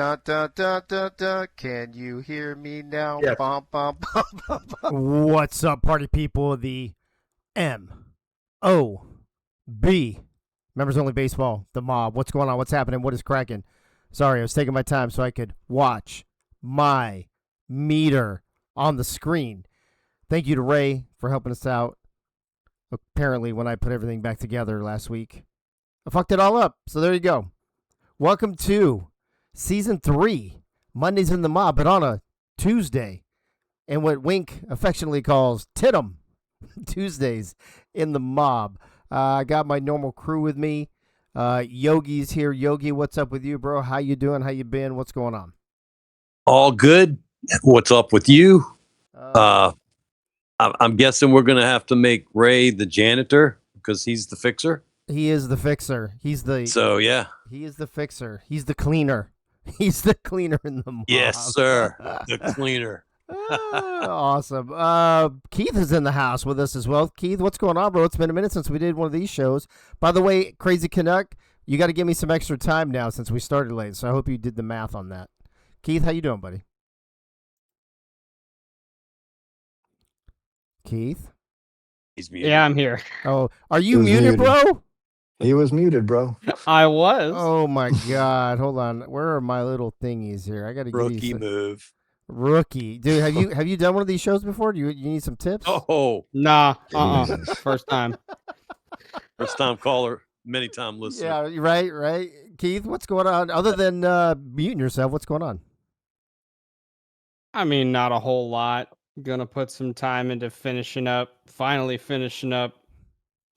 Dun, dun, dun, dun, dun. Can you hear me now? Yes. Bum, bum, bum, bum, bum. What's up, party people of the MOB? Members Only Baseball, the mob. What's going on? What's happening? What is cracking? Sorry, I was taking my time so I could watch my meter on the screen. Thank you to Ray for helping us out. Apparently, when I put everything back together last week, I fucked it all up. So there you go. Welcome to Season 3, Mondays in the Mob, but on a Tuesday, and what Wink affectionately calls Tit'em Tuesdays in the Mob. I got my normal crew with me. Yogi's here. Yogi, what's up with you, bro? How you doing? How you been? What's going on? All good. What's up with you? I'm guessing we're gonna have to make Ray the janitor because he's the fixer. He is the fixer. Yeah. He is the fixer. He's the cleaner. He's the cleaner in the mob. Yes, sir. The cleaner. Awesome. Keith is in the house with us as well. Keith, what's going on, bro? It's been a minute since we did one of these shows. By the way, Crazy Canuck, you got to give me some extra time now since we started late. So I hope you did the math on that. Keith, how you doing, buddy? Keith? He's muted. Yeah, I'm here. Oh, are you He was muted, muted. bro? He was muted, bro. I was. Oh my God! Hold on. Where are my little thingies here? I got to give Rookie you some... move. Rookie, dude. Have you done one of these shows before? Do you need some tips? Oh, Nah. Jesus. First time. first time caller, many time listener. Yeah, right. Keith, what's going on? Other than muting yourself, what's going on? I mean, not a whole lot. Gonna put some time into finally finishing up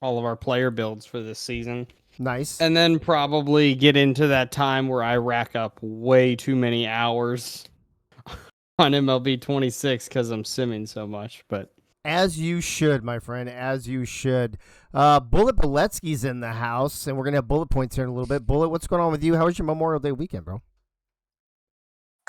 all of our player builds for this season. Nice. And then probably get into that time where I rack up way too many hours on MLB 26 because I'm simming so much. But As you should, my friend, as you should. Bullet Boletsky's in the house, and we're going to have bullet points here in a little bit. Bullet, what's going on with you? How was your Memorial Day weekend, bro?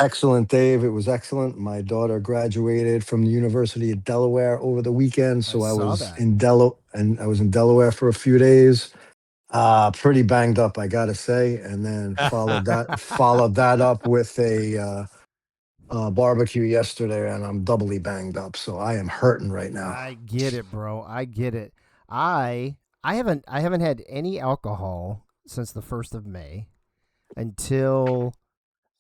Excellent, Dave. It was excellent. My daughter graduated from the University of Delaware over the weekend, so I I saw was that. in Delaware for a few days. Pretty banged up, I gotta say, and then followed that up with a barbecue yesterday, and I'm doubly banged up. So I am hurting right now. I get it, bro. I get it. I haven't had any alcohol since the 1st of May until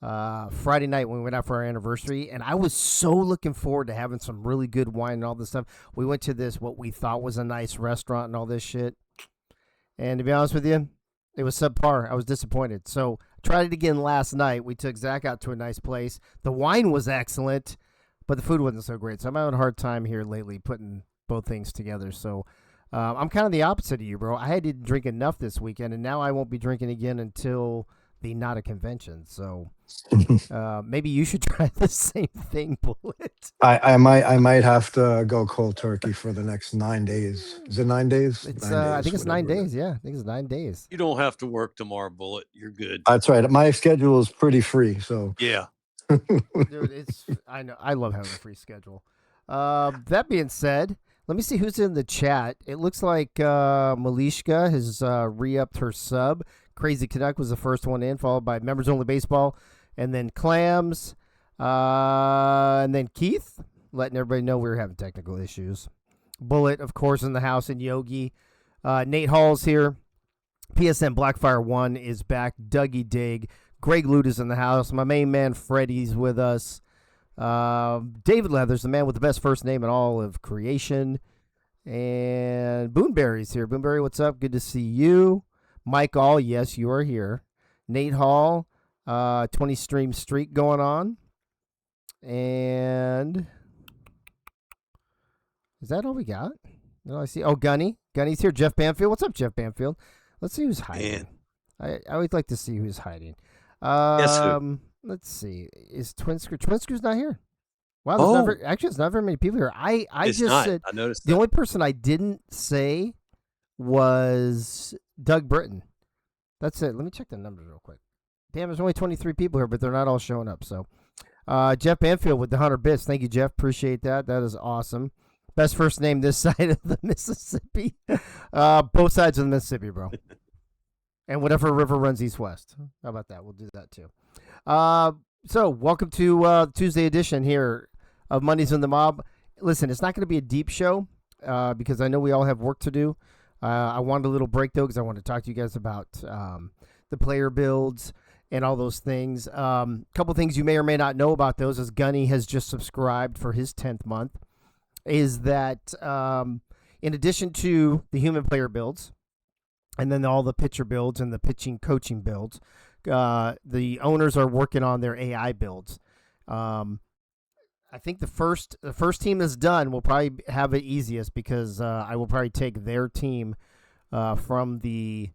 Friday night when we went out for our anniversary, and I was so looking forward to having some really good wine and all this stuff. We went to this what we thought was a nice restaurant and all this shit, and to be honest with you, it was subpar. I was disappointed. So I tried it again last night. We took Zach out to a nice place. The wine was excellent, but the food wasn't so great. So I'm having a hard time here lately putting both things together. So I'm kind of the opposite of you, bro. I didn't drink enough this weekend, and now I won't be drinking again until the not a convention. So maybe you should try the same thing, Bullet. I might have to go cold turkey for the next 9 days. Is it 9 days? It's 9 days, I think it's 9 whatever it days. is. Yeah, I think it's 9 days. You don't have to work tomorrow, Bullet. You're good. That's right. My schedule is pretty free, so Yeah. Dude, I know I love having a free schedule. That being said, let me see who's in the chat. It looks like Malishka has re-upped her sub. Crazy Canuck was the first one in, followed by Members Only Baseball, and then Clams, and then Keith, letting everybody know we were having technical issues. Bullet, of course, in the house, and Yogi. Nate Hall's here. PSN Blackfire 1 is back. Dougie Dig. Greg Lute is in the house. My main man, Freddie's with us. David Leathers, the man with the best first name in all of creation. And Boonberry's here. Boonberry, what's up? Good to see you. Mike All, yes, you are here. Nate Hall, 20 stream streak going on. And is that all we got? No, I see. Oh, Gunny's here. Jeff Banfield. What's up, Jeff Banfield? Let's see who's hiding. I always like to see who's hiding. Guess who? Let's see. Is Twin Screw's not here? Wow, there's not very many people here. I It's just not. said I noticed the that. only person I didn't say was Doug Britton. That's it. Let me check the numbers real quick. Damn, there's only 23 people here, but they're not all showing up. So, Jeff Banfield with the 100 bits. Thank you, Jeff. Appreciate that. That is awesome. Best first name this side of the Mississippi. Both sides of the Mississippi, bro. And whatever river runs east-west. How about that? We'll do that too. So welcome to Tuesday edition here of Mondays in the Mob. Listen, it's not going to be a deep show because I know we all have work to do. I wanted a little break, though, because I wanted to talk to you guys about the player builds and all those things. Couple things you may or may not know about those, as Gunny has just subscribed for his 10th month, is that in addition to the human player builds, and then all the pitcher builds and the pitching coaching builds, the owners are working on their AI builds. I think the first team is done will probably have it easiest because I will probably take their team from the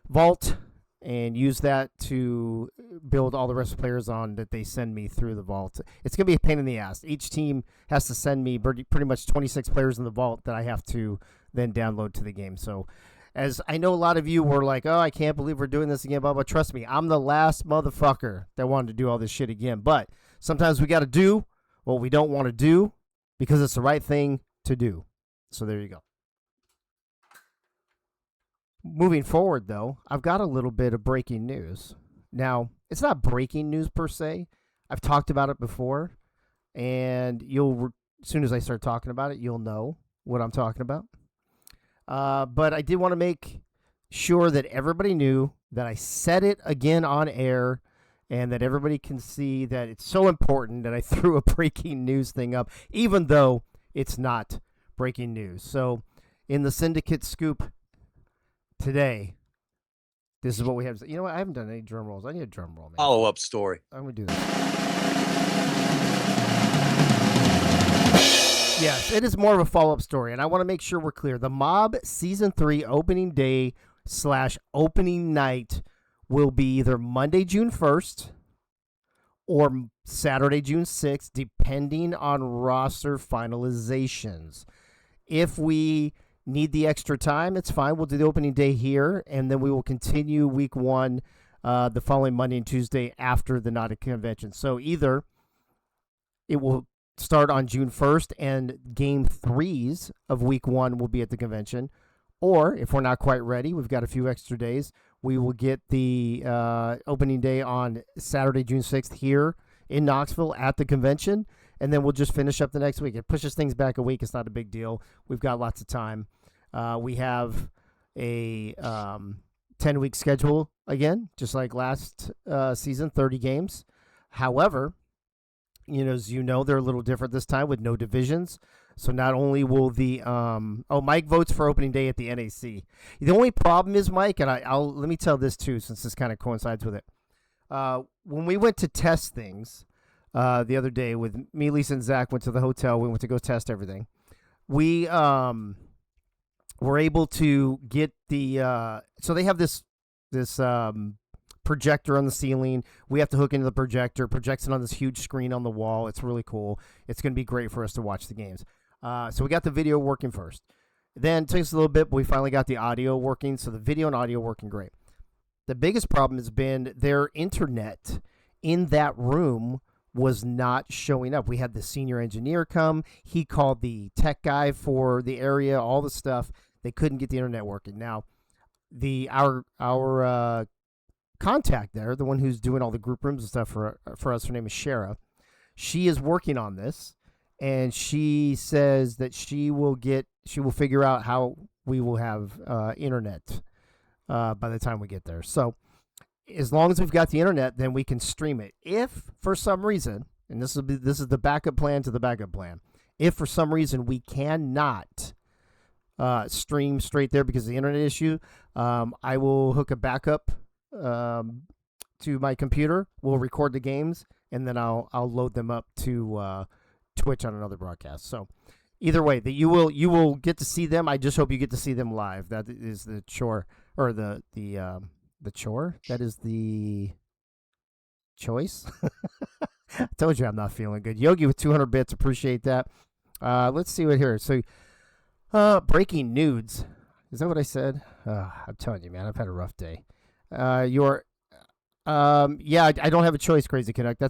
vault and use that to build all the rest of the players on that they send me through the vault. It's going to be a pain in the ass. Each team has to send me pretty much 26 players in the vault that I have to then download to the game. So as I know a lot of you were like, oh, I can't believe we're doing this again, blah, blah. Trust me, I'm the last motherfucker that wanted to do all this shit again. But sometimes we got to do what we don't want to do because it's the right thing to do. So there you go. Moving forward, though, I've got a little bit of breaking news. Now, it's not breaking news per se. I've talked about it before, and as soon as I start talking about it, you'll know what I'm talking about. But I did want to make sure that everybody knew that I said it again on air and that everybody can see that it's so important that I threw a breaking news thing up, even though it's not breaking news. So in the Syndicate Scoop today, this is what we have. You know what? I haven't done any drum rolls. I need a drum roll, man. Follow-up story. I'm going to do that. Yes, it is more of a follow-up story, and I want to make sure we're clear. The Mob Season 3 opening day / opening night will be either Monday, June 1st or Saturday, June 6th, depending on roster finalizations. If we need the extra time, it's fine. We'll do the opening day here, and then we will continue week 1 the following Monday and Tuesday after the Nautic convention. So either it will start on June 1st and game 3s of week 1 will be at the convention, or if we're not quite ready, we've got a few extra days, we will get the opening day on Saturday, June 6th here in Knoxville at the convention, and then we'll just finish up the next week. It pushes things back a week. It's not a big deal. We've got lots of time. We have a 10-week schedule again, just like last season, 30 games. However, as you know, they're a little different this time with no divisions. So not only will the Mike votes for opening day at the NAC. The only problem is, Mike, and I'll let me tell this too, since this kind of coincides with it. When we went to test things the other day with me, Lisa, and Zach went to the hotel. We went to go test everything. We were able to get the so they have this projector on the ceiling. We have to hook into the projector. Projects it on this huge screen on the wall. It's really cool. It's going to be great for us to watch the games. So we got the video working first. Then it took us a little bit, but we finally got the audio working. So the video and audio working great. The biggest problem has been their internet in that room was not showing up. We had the senior engineer come. He called the tech guy for the area, all the stuff. They couldn't get the internet working. Now, our contact there, the one who's doing all the group rooms and stuff for us, her name is Shara. She is working on this, and she says that she will figure out how we will have internet by the time we get there. So as long as we've got the internet, then we can stream it. If for some reason, and this is the backup plan to the backup plan, if for some reason we cannot stream straight there because of the internet issue, I will hook a backup to my computer. We'll record the games, and then I'll load them up to Twitch on another broadcast. So either way, that you will get to see them. I just hope you get to see them live. That is the chore, or the chore. That is the choice. I told you I'm not feeling good. Yogi with 200 bits. Appreciate that. Let's see what here. So breaking nudes. Is that what I said? I'm telling you, man, I've had a rough day. I don't have a choice, Crazy Connect.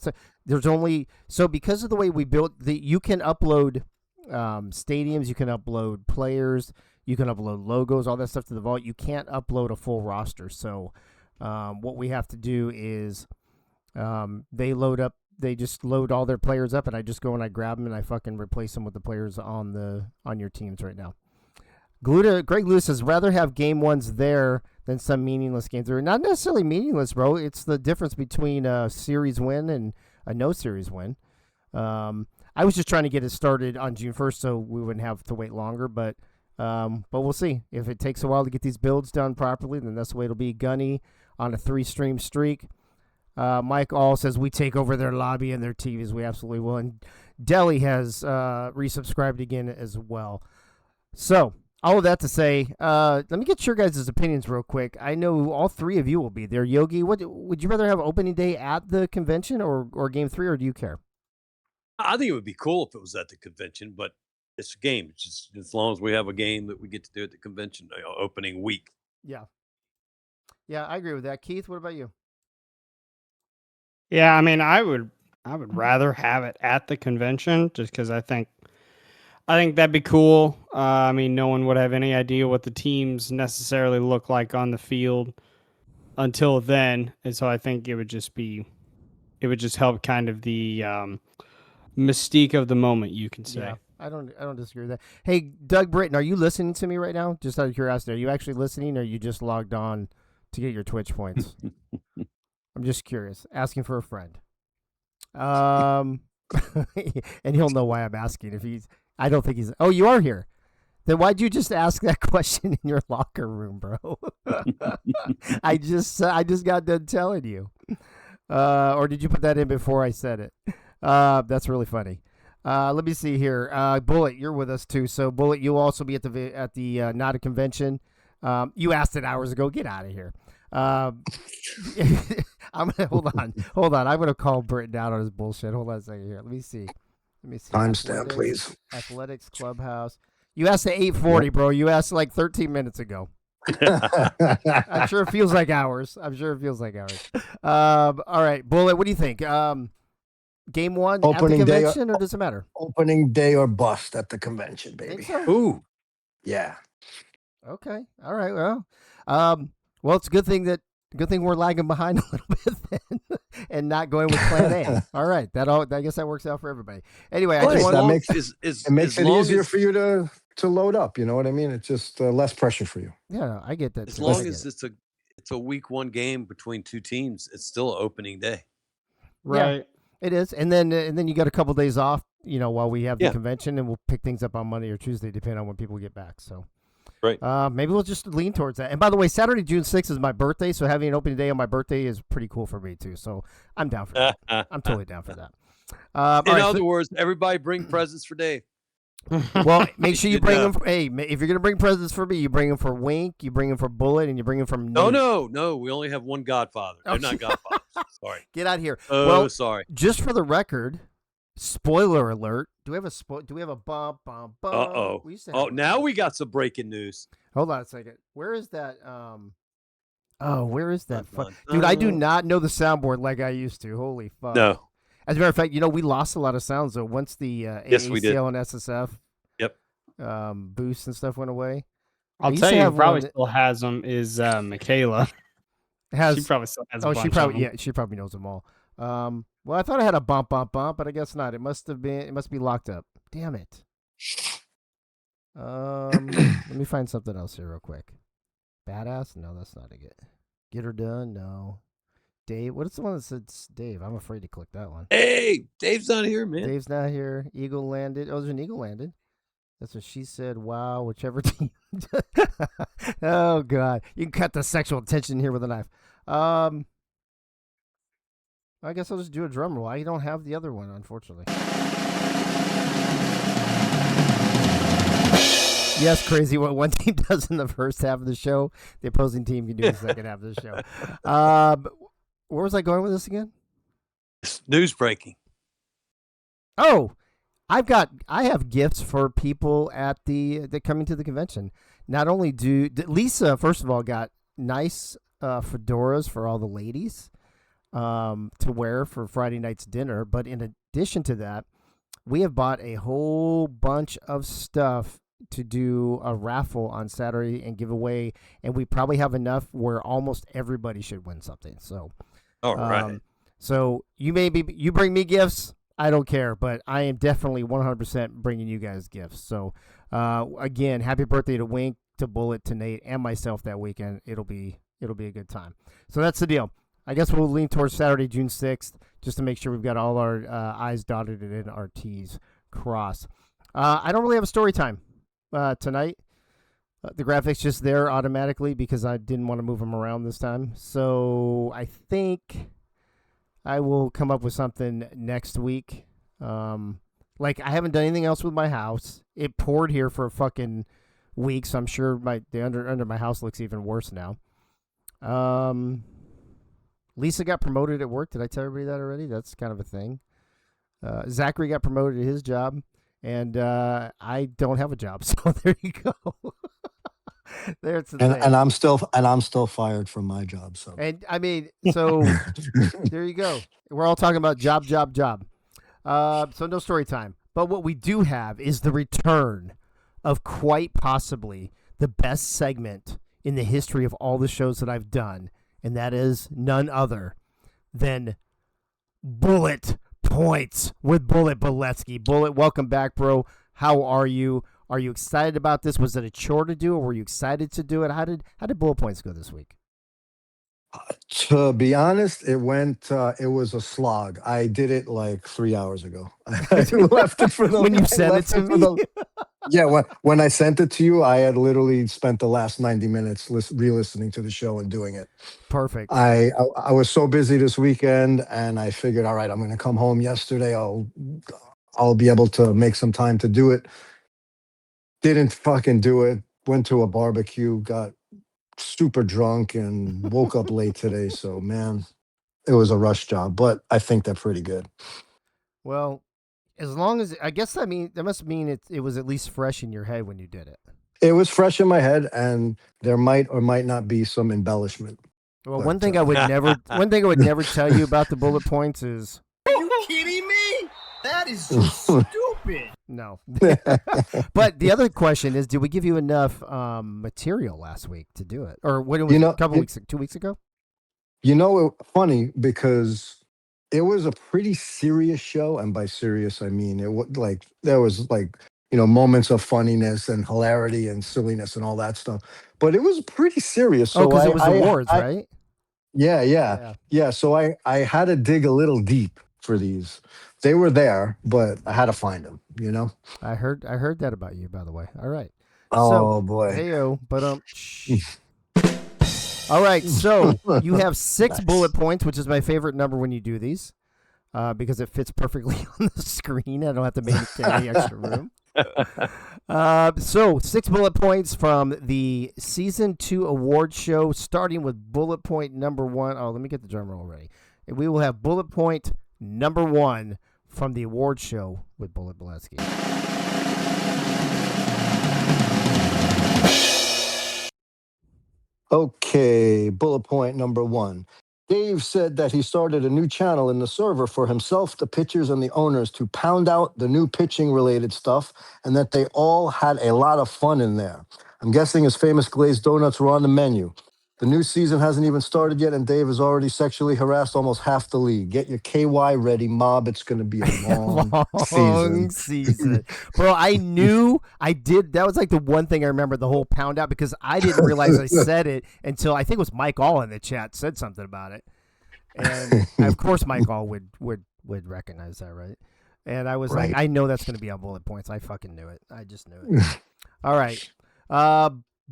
There's only, so because of the way we built you can upload stadiums, you can upload players, You can upload logos, all that stuff to the vault. You can't upload a full roster. So what we have to do is they just load all their players up, and I just go and I grab them and I fucking replace them with the players on your teams right now. Greg Lewis says, rather have game ones there than some meaningless games. They're not necessarily meaningless, bro. It's the difference between a series win and a no series win. I was just trying to get it started on June 1st so we wouldn't have to wait longer, but we'll see. If it takes a while to get these builds done properly, then that's the way it'll be. Gunny on a 3-stream streak. Mike All says, we take over their lobby and their TVs. We absolutely will. And Deli has resubscribed again as well. So, all of that to say, let me get your guys' opinions real quick. I know all three of you will be there. Yogi, what would you rather have opening day at the convention or game 3, or do you care? I think it would be cool if it was at the convention, but it's a game. It's just as long as we have a game that we get to do at the convention, opening week. Yeah. Yeah, I agree with that. Keith, what about you? Yeah, I mean, I would rather have it at the convention just because I think that'd be cool. I mean, no one would have any idea what the teams necessarily look like on the field until then, and so I think it would just help kind of the mystique of the moment, you can say. Yeah, I don't disagree with that. Hey, Doug Britton, are you listening to me right now? Just out of curiosity, are you actually listening, or you just logged on to get your Twitch points? I'm just curious, asking for a friend. And he'll know why I'm asking. I don't think he's. Oh, you are here. Then why'd you just ask that question in your locker room, bro? I just got done telling you. Or did you put that in before I said it? That's really funny. Let me see here. Bullet, you're with us too. So Bullet, you'll also be at the not a convention. You asked it hours ago. Get out of here. I'm gonna hold on. I'm gonna call Britton out on his bullshit. Hold on a second here. Let me see. Timestamp, please. Athletics Clubhouse. You asked at 8:40, bro. You asked like 13 minutes ago. I'm sure it feels like hours. All right, Bullet. What do you think? Game 1 Opening at the day, convention, or does it matter? Opening day or bust at the convention, baby. So? Ooh. Yeah. Okay. All right. Well, it's a good thing we're lagging behind a little bit then, and not going with Plan A. All right. I guess that works out for everybody. Anyway, It makes it easier as, for you to load up. You know what I mean? It's just less pressure for you. Yeah, no, I get that. As long as it's a week 1 game between 2 teams, it's still opening day. Right. Yeah, it is. And then you got a couple days off, while we have the convention, and we'll pick things up on Monday or Tuesday, depending on when people get back. So, right. Maybe we'll just lean towards that. And by the way, Saturday, June 6th is my birthday, so having an opening day on my birthday is pretty cool for me too. So I'm down for that. I'm totally down for that. In other words, everybody bring presents for Dave. Well, make sure you bring them. If you're gonna bring presents for me, you bring them for Wink, you bring them for Bullet, and you bring them from Nate. No. We only have one Godfather. They're not Godfathers. Sorry. Get out of here. Oh, well, sorry. Just for the record, spoiler alert. Do we have a bump? Uh-oh. Now we got some breaking news. Hold on a second. Where is that? Where is that? Dude, I do not know the soundboard like I used to. Holy fuck. No. As a matter of fact, we lost a lot of sounds though. Once the AACL and SSF boosts and stuff went away. I'll tell you who probably still has them is Michaela. She probably still has a bunch of them. She probably knows them all. Well, I thought I had a bump, but I guess not. It must be locked up. Damn it. Let me find something else here real quick. Badass? No, that's not it. Get her done? No. Dave? What is the one that says Dave? I'm afraid to click that one. Hey, Dave's not here, man. Dave's not here. Eagle landed. Oh, there's an eagle landed. That's what she said. Wow, whichever team. Oh, God. You can cut the sexual tension here with a knife. I guess I'll just do a drum roll. I don't have the other one, unfortunately. Yes, crazy. What one team does in the first half of the show, the opposing team can do in the second half of the show. Where was I going with this again? News breaking. Oh, I have gifts for people at the coming to the convention. Not only Lisa, first of all, got nice fedoras for all the ladies to wear for Friday night's dinner. But in addition to that, we have bought a whole bunch of stuff to do a raffle on Saturday and give away, and we probably have enough where almost everybody should win something. So, All right. So you bring me gifts. I don't care, but I am definitely 100% bringing you guys gifts. So, again, happy birthday to Wink, to Bullet, to Nate, and myself that weekend. It'll be a good time. So that's the deal. I guess we'll lean towards Saturday, June 6th, just to make sure we've got all our I's dotted and our T's crossed. I don't really have a story time tonight. The graphics just there automatically because I didn't want to move them around this time. So I think I will come up with something next week. Like, I haven't done anything else with my house. It poured here for a fucking week, so I'm sure the under my house looks even worse now. Lisa got promoted at work. Did I tell everybody that already? That's kind of a thing. Zachary got promoted at his job, and I don't have a job, so there you go. There's the thing. And I'm still fired from my job. So And I mean, so there you go. We're all talking about job. So no story time. But what we do have is the return of quite possibly the best segment in the history of all the shows that I've done, and that is none other than Bullet Points with Bullet Boletsky. Bullet, welcome back, bro. How are you? Are you excited about this? Was it a chore to do, or were you excited to do it? How did Bullet Points go this week? to be honest, it was a slog. I did it like 3 hours ago. I left it for the When you I sent it left to for me? yeah, when I sent it to you, I had literally spent the last 90 minutes re-listening to the show and doing it. Perfect. I was so busy this weekend, and I figured, all right, I'm going to come home yesterday. I'll be able to make some time to do it. Didn't fucking do it. Went to a barbecue, got super drunk, and woke up late today. So, man, it was a rush job, but I think they're pretty good. Well, as long as I guess that must mean it was at least fresh in your head when you did it. It was fresh in my head, and there might or might not be some embellishment. Well, But, one thing I would never tell you about the bullet points is Are you kidding me? That is just stupid. no. But the other question is, did we give you enough material last week to do it, or when it was a couple weeks, 2 weeks ago? Funny because it was a pretty serious show, and by serious I mean it was like there was like moments of funniness and hilarity and silliness and all that stuff, but it was pretty serious. So because it was awards, right? Yeah. So I had to dig a little deep for these. They were there, but I had to find them. I heard that about you, by the way. All right. Oh boy. Heyo, but all right, so you have 6 Nice. bullet points, which is my favorite number when you do these, because it fits perfectly on the screen. I don't have to make any extra room. So 6 bullet points from the season 2 award show, starting with bullet point number 1. Oh, let me get the drum roll ready. We will have bullet point number 1 from the award show with Bullet Boletsky. Okay, bullet point number 1. Dave said that he started a new channel in the server for himself, the pitchers, and the owners to pound out the new pitching related stuff, and that they all had a lot of fun in there. I'm guessing his famous glazed donuts were on the menu. The new season hasn't even started yet, and Dave has already sexually harassed almost half the league. Get your KY ready, mob. It's going to be a long season. Bro, I knew I did. That was like the one thing I remember the whole pound out, because I didn't realize I said it until I think it was Mike All in the chat said something about it. And of course Mike All would recognize that, right? And I was like, I know that's going to be on bullet points. I fucking knew it. I just knew it. All right.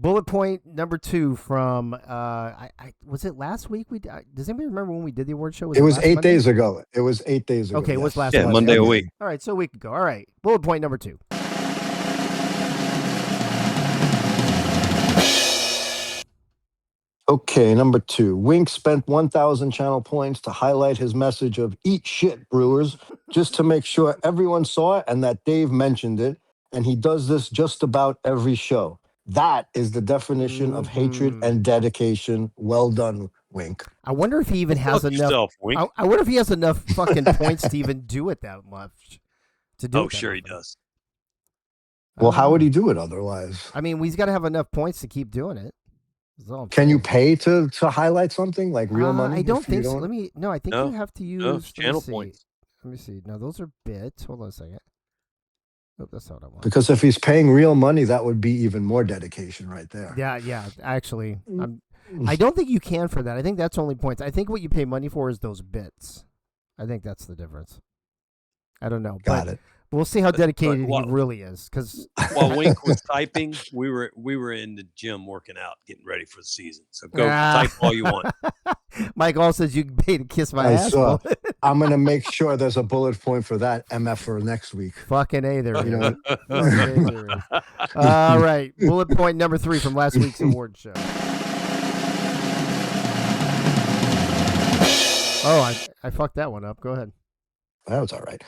Bullet point number 2 from was it last week? Does anybody remember when we did the award show? It was last 8 Monday? days ago. It was 8 days ago. Okay, it was last Yeah, Monday a week. All right, so a week ago. All right, bullet point number 2. Okay, number 2. Wink spent 1,000 channel points to highlight his message of "Eat shit, Brewers," just to make sure everyone saw it and that Dave mentioned it. And he does this just about every show. That is the definition of hatred and dedication. Well done, Wink. I wonder if he even has Fuck enough. yourself, Wink. I wonder if he has enough fucking points to even do it that much. To do Oh, it that sure he often. does. Well, how would he do it otherwise? I mean, he's got to have enough points to keep doing it. That's all I'm Can you saying. pay to highlight something like real money? I don't if you think so. don't? Let me. No, I think you have to use. No, let me channel see. points. Let me see. No, those are bits. Hold on a second. Oh, that's not what I want. Because if he's paying real money, that would be even more dedication right there. Yeah. Actually, I don't think you can for that. I think that's only points. I think what you pay money for is those bits. I think that's the difference. I don't know. Got but it. We'll see how dedicated Well, he really is. Because while Wink was typing, we were in the gym working out, getting ready for the season. So go type all you want. Mike also says you can pay to kiss my I ass. saw. Bullet. I'm gonna make sure there's a bullet point for that MF for next week. Fucking A, there You is. know? Fucking A, there is. All right. Bullet point number 3 from last week's award show. Oh, I fucked that one up. Go ahead. That was all right.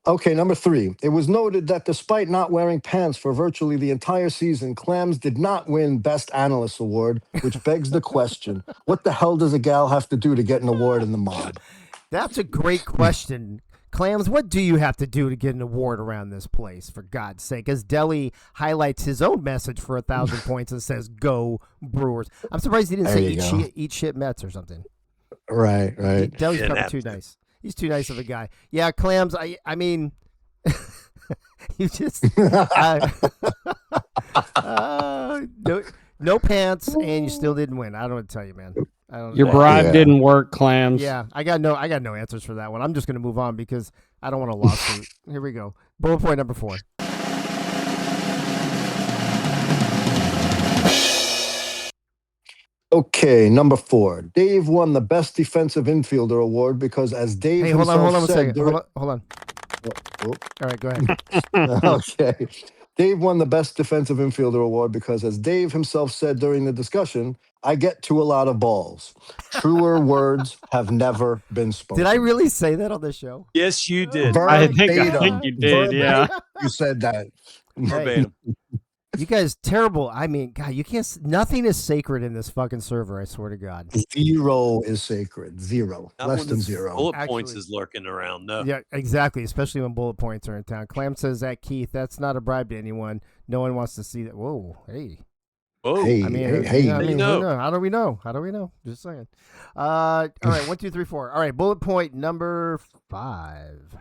Okay, number 3. It was noted that despite not wearing pants for virtually the entire season, Clams did not win Best Analyst Award, which begs the question, what the hell does a gal have to do to get an award in the mob? That's a great question. Clams, what do you have to do to get an award around this place, for God's sake? As Deli highlights his own message for 1,000 points and says, "Go Brewers." I'm surprised he didn't There say you eat shit Mets or something. Right. Deli's Yeah, probably too nice. He's too nice of a guy. Yeah, Clams, I mean, you just no pants, and you still didn't win. I don't know what to tell you, man. I don't. Your bribe Yeah. didn't work, Clams. Yeah, I got no answers for that one. I'm just going to move on because I don't want a lawsuit. Here we go. Bullet point number 4. Okay, number 4. Dave won the Best Defensive Infielder Award because, as Dave Hey, hold on himself a said second. during- Hold on. Oh. All right, go ahead. Okay. Dave won the Best Defensive Infielder Award because, as Dave himself said during the discussion, I get to a lot of balls. Truer words have never been spoken. Did I really say that on the show? Yes, you did. I think Verbatim. you did, yeah. You said that. Verbatim. You guys terrible. I mean, God, you can't. Nothing is sacred in this fucking server. I swear to God. 0 is sacred. 0. Not Less when than the 0. Bullet points Actually- is lurking around. No. Yeah, exactly. Especially when bullet points are in town. Clam says that, Keith. That's not a bribe to anyone. No one wants to see that. Whoa, hey. Whoa. Hey, I mean, hey. you know what I How mean, you know? who knows? How do we know? How do we know? Just saying. All right, 1, 2, 3, 4. All right, bullet point number 5.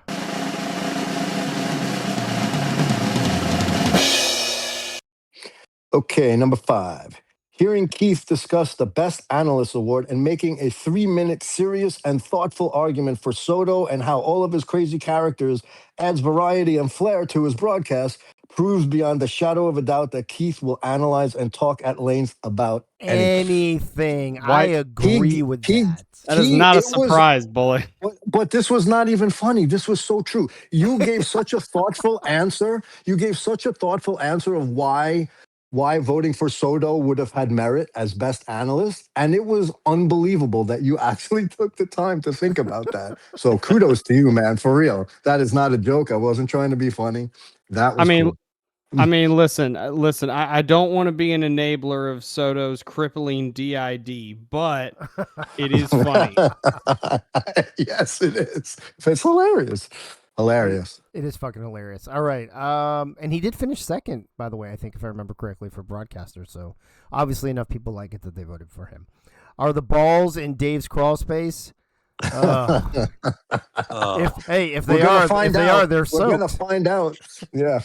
Okay, number 5. Hearing Keith discuss the Best Analyst Award and making a 3-minute serious and thoughtful argument for Soto and how all of his crazy characters adds variety and flair to his broadcast proves beyond a shadow of a doubt that Keith will analyze and talk at length about anything. I Why- agree with he- that. That is not a it was- surprise, Bullet. But this was not even funny. This was so true. You gave such a thoughtful answer. You gave such a thoughtful answer of why voting for Soto would have had merit as best analyst. And it was unbelievable that you actually took the time to think about that. So kudos to you, man, for real. That is not a joke. I wasn't trying to be funny. That was cool. Listen. I don't want to be an enabler of Soto's crippling DID, but it is funny. Yes, it is. It's hilarious. Hilarious. It is fucking hilarious. All right. And he did finish second, by the way, I think, if I remember correctly, for broadcaster. So obviously enough people like it that they voted for him. Are the balls in Dave's crawl space? Oh. If We're they gonna are, find if they out. are, they're We're gonna soaked. find out. Yeah.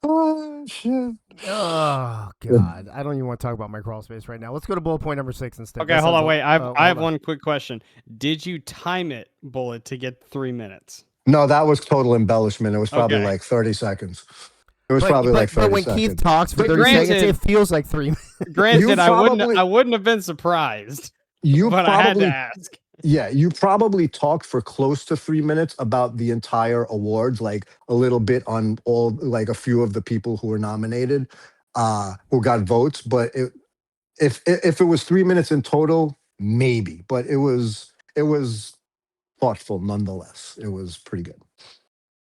Oh shit. Oh God, I don't even want to talk about my crawl space right now. Let's go to bullet point number 6 instead. Okay, That hold sounds on, wait. oh, I hold have on. one quick question. Did you time it, Bullet, to get 3 minutes? No, that was total embellishment. It was probably Okay. like 30 seconds. It was But, probably but, like 30 but when seconds. Keith talks for But 30 seconds, granted- it feels like 3 minutes. Granted, I probably- wouldn't have been surprised, you but I had probably to ask. Yeah, you probably talked for close to 3 minutes about the entire awards, like a little bit on all, like a few of the people who were nominated, who got votes. But if it was 3 minutes in total, maybe. But it was thoughtful nonetheless. It was pretty good.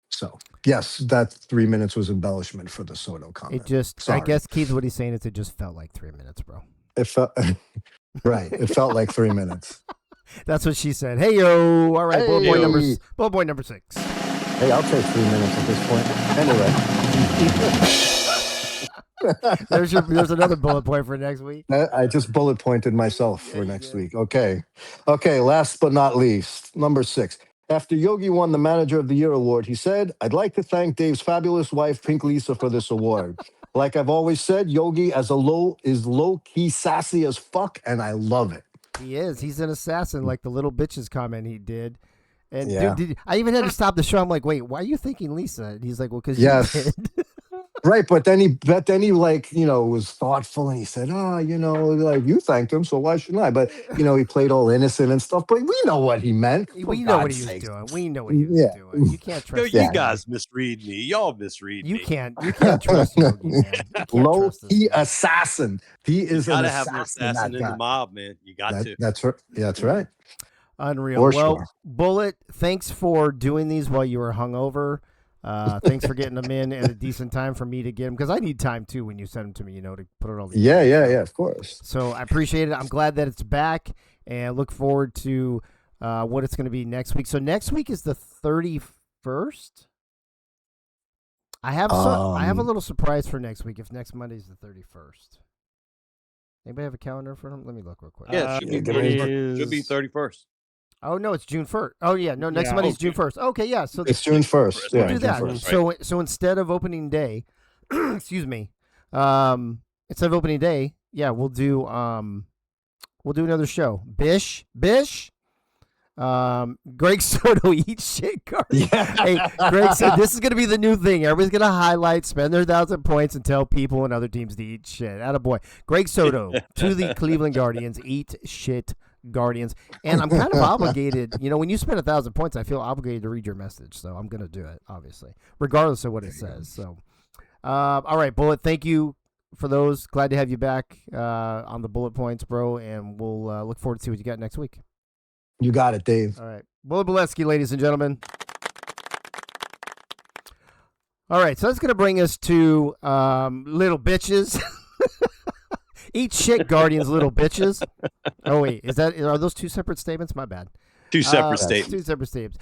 So yes, that 3 minutes was embellishment for the Soto comment. It just, Sorry. I guess, Keith, what he's saying is it just felt like 3 minutes, bro. It felt right. It felt like 3 minutes. That's what she said. Hey yo! All right, bullet point number 6. Hey, I'll take 3 minutes at this point. Anyway. There's another bullet point for next week. I just bullet pointed myself Yeah, for you next did. week. Okay. Last but not least, number 6. After Yogi won the Manager of the Year award, he said, "I'd like to thank Dave's fabulous wife, Pink Lisa, for this award. Like I've always said, Yogi is low key sassy as fuck, and I love it." He is. He's an assassin, like the little bitches comment he did. And Yeah. dude, I even had to stop the show. I'm like, wait, why are you thinking Lisa? And he's like, well, because Yes. you did. Right, but then he like, was thoughtful, and he said, "Oh, like you thanked him, so why shouldn't I?" But he played all innocent and stuff. But we know what he meant. For We know what God's he was sake. doing. We know what he was Yeah. doing. You can't trust. You Yeah. guys misread me. Y'all misread You me. can't trust Yogi, man. You can't Low trust this key guy. assassin. He You is an gotta have an assassin. assassin That in the guy. mob, man. You got to. That's right. Unreal. For Well, sure. Bullet, thanks for doing these while you were hungover. Thanks for getting them in at a decent time for me to get them, because I need time too when you send them to me, to put it all together. Yeah, of course. So I appreciate it. I'm glad that it's back, and look forward to what it's going to be next week. So next week is the 31st. I have a little surprise for next week. If next Monday is the 31st. Anybody have a calendar for them? Let me look real quick. Yeah, it should be It 31st. Should be is- 31st. Oh no, it's June 1st. Oh yeah, no, next Yeah. Monday's June 1st. Okay, yeah. So It's June 1st. we'll Yeah, do June that. 1st. So instead of opening day, excuse me, instead of opening day, yeah, we'll do another show. Bish, Greg Soto eats shit cards. Yeah. Hey, Greg said this is gonna be the new thing. Everybody's gonna highlight, spend their 1,000 points, and tell people and other teams to eat shit. Attaboy. Greg Soto to the Cleveland Guardians. Eat shit, Guardians. And I'm kind of obligated. When you spend 1,000 points, I feel obligated to read your message. So I'm gonna do it, obviously, regardless of what it says. So, all right, Bullet. Thank you for those. Glad to have you back on the bullet points, bro. And we'll look forward to see what you got next week. You got it, Dave. All right. Bullet Boletsky, ladies and gentlemen. All right, so that's going to bring us to little bitches. Eat shit, Guardians, little bitches. Oh, wait. Are those two separate statements? My bad. Two separate statements. Two separate statements.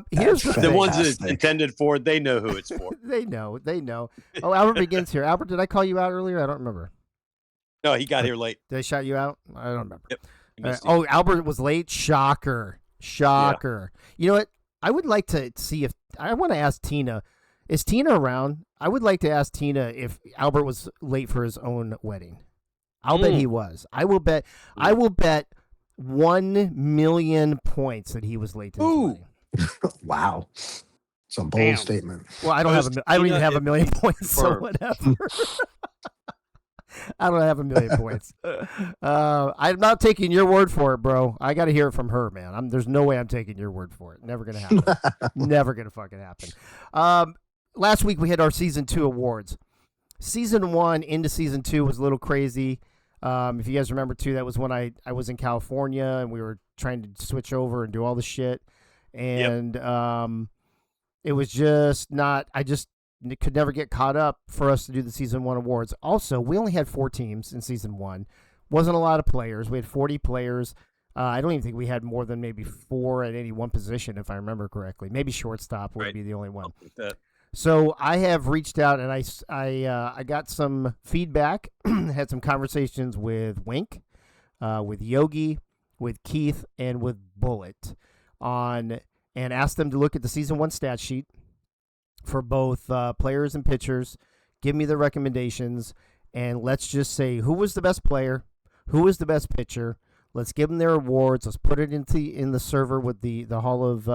Here's the The thing. ones that it's intended for, they know who it's for. They know. Oh, Albert begins here. Albert, did I call you out earlier? I don't remember. No, he got here late. Did I shout you out? I don't remember. Yep. He missed you. Oh, Albert was late. Shocker. You know what? I would like to see if I want to ask Tina. Is Tina around? I would like to ask Tina if Albert was late for his own wedding. I'll bet he was. I will bet 1,000,000 points that he was late to his wedding. Wow. It's a bold Damn. statement. Well, I don't even have 1,000,000 points, so for- whatever. I don't have 1,000,000 points. I'm not taking your word for it, bro. I got to hear it from her, man. There's no way I'm taking your word for it. Never gonna happen. Never gonna fucking happen. Last week we had our season 2 awards. Season 1 into season 2 was a little crazy. If you guys remember too, that was when I was in California and we were trying to switch over and do all the shit, and it was just not. I just could never get caught up for us to do the season 1 awards. Also, we only had 4 teams in season 1. Wasn't a lot of players. We had 40 players. I don't even think we had more than maybe 4 at any one position, if I remember correctly. Maybe shortstop would be the only one. So I have reached out and I got some feedback, had some conversations with Wink, with Yogi, with Keith, and with Bullet and asked them to look at the season 1 stat sheet for both players and pitchers, give me the recommendations, and let's just say who was the best player, who was the best pitcher. Let's give them their awards. Let's put it in the server with the Hall of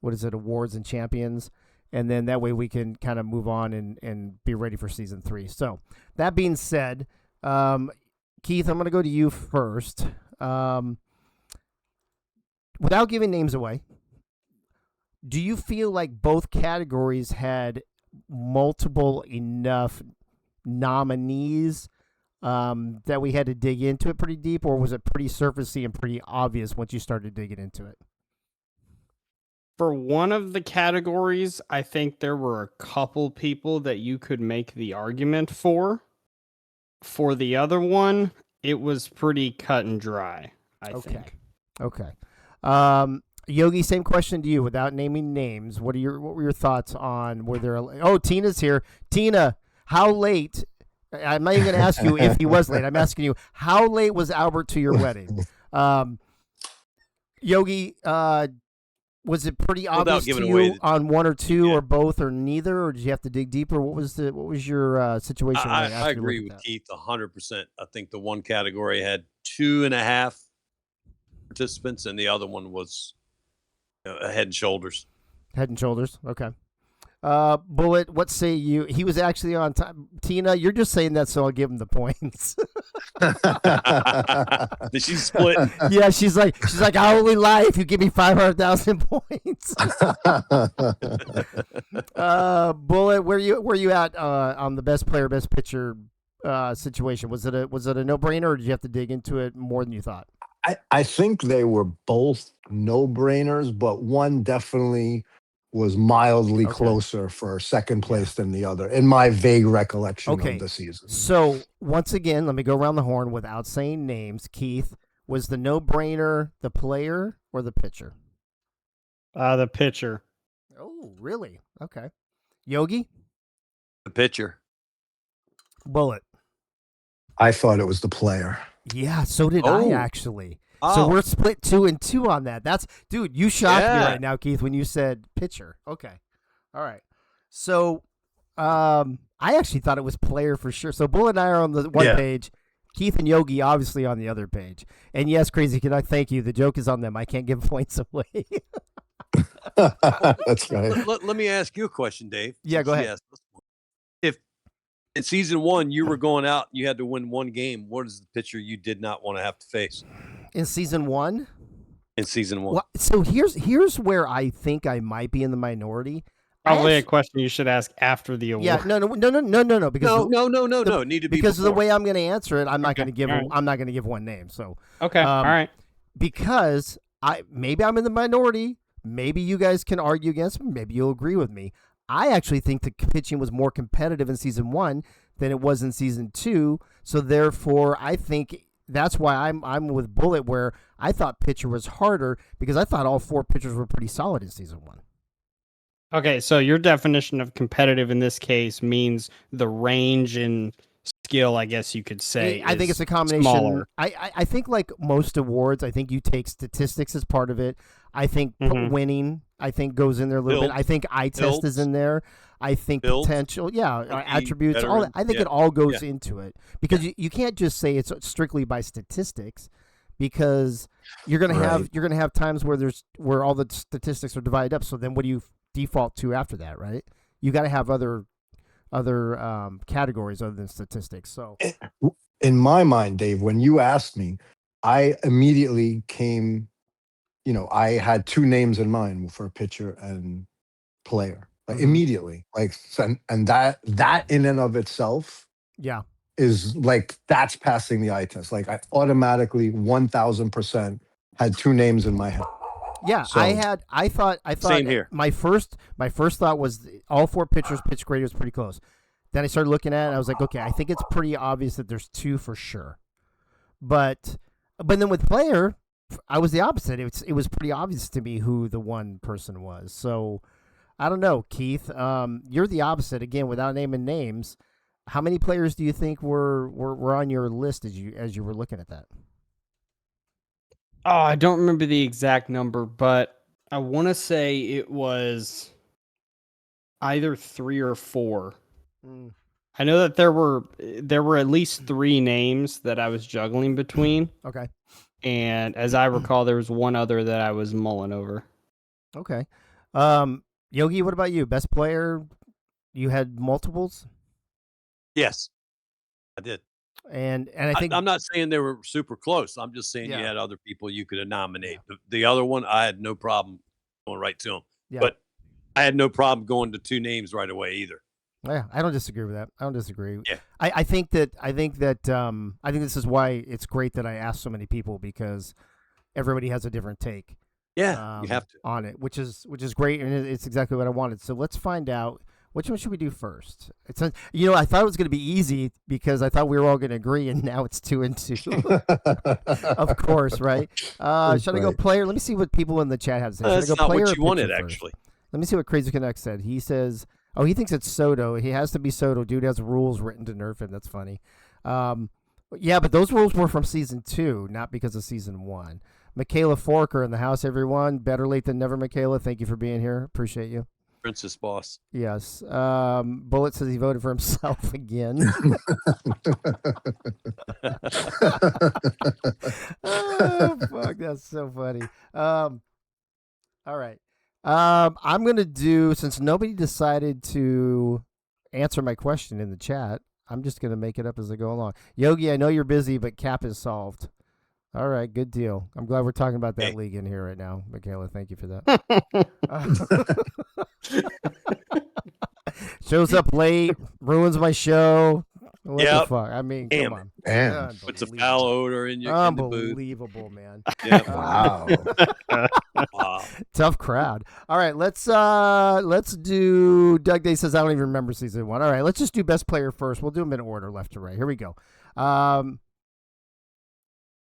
awards and champions. And then that way we can kind of move on and be ready for season 3. So that being said, Keith, I'm going to go to you first. Without giving names away, do you feel like both categories had multiple enough nominees that we had to dig into it pretty deep, or was it pretty surfacey and pretty obvious once you started digging into it? For one of the categories, I think there were a couple people that you could make the argument for. For the other one, it was pretty cut and dry, I think. Okay. Yogi, same question to you without naming names. What were your thoughts on were there? Oh, Tina's here. Tina, how late? I'm not even going to ask you if he was late. I'm asking you how late was Albert to your wedding? Yogi, was it pretty Without obvious giving to away you the- on one or two Yeah. or both or neither, or did you have to dig deeper? What was your situation? when asked I you to agree look with at that? Keith 100%. I think the one category had 2.5 participants, and the other one was head and shoulders. Head and shoulders. Okay. Bullet, what say you? He was actually on time. Tina, you're just saying that so I'll give him the points. Did she split? Yeah, she's like, I only lie if you give me 500,000 points. Bullet, where you at on the best player, best pitcher situation? Was it a no brainer, or did you have to dig into it more than you thought? I think they were both no brainers, but one definitely was mildly Okay. closer for second place than the other, in my vague recollection Okay. of the season. So once again, let me go around the horn without saying names. Keith, was the no brainer the player or the pitcher? The pitcher. Oh, really? Okay. Yogi? The pitcher. Bullet. I thought it was the player. Yeah, so did I Oh. actually. Oh. So we're split 2-2 on that. Dude, you shocked me Yeah. right now, Keith, when you said pitcher. Okay. All right. So I actually thought it was player for sure. So Bullet and I are on the one Yeah. page. Keith and Yogi obviously on the other page. And yes, Crazy Kid, I thank you. The joke is on them. I can't give points away. That's right. Let me ask you a question, Dave. Yeah, since go you ahead. asked this one. If in season 1 you were going out and you had to win one game, what is the pitcher you did not want to have to face In season 1? in season 1? Well, so here's where I think I might be in the minority. Probably a question you should ask after the award. Yeah, no, because No. It need to be because of the before. way I'm going to answer it, I'm not Okay, going to give all right. I'm not going to give one name. So Okay. All right. because maybe I'm in the minority, maybe you guys can argue against me, maybe you'll agree with me. I actually think the pitching was more competitive in season 1 than it was in season 2. So therefore, I think that's why I'm with Bullet, where I thought pitcher was harder because I thought all 4 pitchers were pretty solid in season 1. Okay, so your definition of competitive in this case means the range in skill, I guess you could say. I think is it's a combination. Smaller. I think like most awards, I think you take statistics as part of it. I think Mhm. winning, I think goes in there a little bit. Builds. I think eye test is in there. I think Builds. potential, Rookie, attributes. All that, veteran, I think yeah. it all goes into it because you can't just say it's strictly by statistics, because you're gonna have times where all the statistics are divided up. So then what do you default to after that, right? You got to have other categories other than statistics. So In my mind, Dave, when you asked me, I immediately came, I had 2 names in mind for pitcher and player. Like Mhm. immediately. Like and that in and of itself yeah. is like that's passing the eye test. Like I automatically 1000% had 2 names in my head. Yeah, So- I thought Same here. My first thought was all 4 pitchers pitch grade was pretty close. Then I started looking at it and I was like, okay, I think it's pretty obvious that there's 2 for sure. But then with player, I was the opposite. It was pretty obvious to me who the one person was. So I don't know, Keith. You're the opposite again, without naming names. How many players do you think were on your list as you were looking at that? Oh, I don't remember the exact number, but I want to say it was either 3 or 4. I know that there were at least 3 names that I was juggling between, Okay. and as I recall, there was one other that I was mulling over. Okay. Yogi, what about you? Best player? You had multiples, Yes, I did. and I think I'm not saying they were super close. I'm just saying Yeah. you had other people you could nominate. The other one, I had no problem going right to them. Yeah. But I had no problem going to 2 names right away either. yeah, I don't disagree with that. I don't disagree. Yeah. I think this is why it's great that I asked so many people, because everybody has a different take. Yeah, you have to. on it, which is great, and it's exactly what I wanted. So let's find out Which one should we do first? I thought it was going to be easy because I thought we were all going to agree, and now it's 2 and 2. Of course, right? Should I go right. player? Let me see what people in the chat have to say. Should That's I go not player what or you wanted, pitcher first? actually. Let me see what Crazy Connect said. He says, "Oh, he thinks it's Soto. He has to be Soto. Dude has rules written to nerf him. That's funny." Yeah, but those rules were from season 2, not because of season 1. Michaela Forker in the house, everyone. Better late than never, Michaela. Thank you for being here. Appreciate you. Princess Boss. Yes. Bullet says he voted for himself again. Oh, fuck, that's so funny. All right. I'm gonna do, since nobody decided to answer my question in the chat, I'm just gonna make it up as I go along. Yogi, I know you're busy, but cap is solved. All right, good deal. I'm glad we're talking about that Hey. league in here right now, Michaela. Thank you for that. Shows up late, ruins my show. What the Yep. fuck? I mean, Damn come on. Damn. Puts a foul odor in your in the booth. Unbelievable, man. Yeah. Wow. Wow. Tough crowd. All right, let's do. Doug Day says I don't even remember season 1. All right, let's just do best player first. We'll do them in order, left to right. Here we go.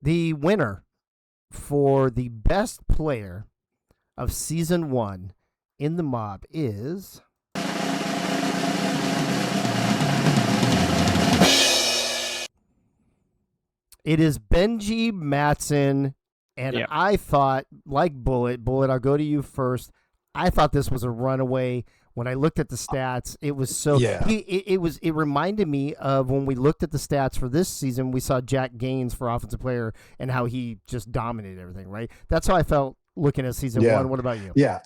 The winner for the best player of season 1 in the mob is it is Benji Matson. And Yep. I thought, like Bullet, I'll go to you first. I thought this was a runaway. When I looked at the stats, it was so. Yeah. It reminded me of when we looked at the stats for this season. We saw Jack Gaines for offensive player and how he just dominated everything. Right. That's how I felt looking at season 1. What about you? Yeah.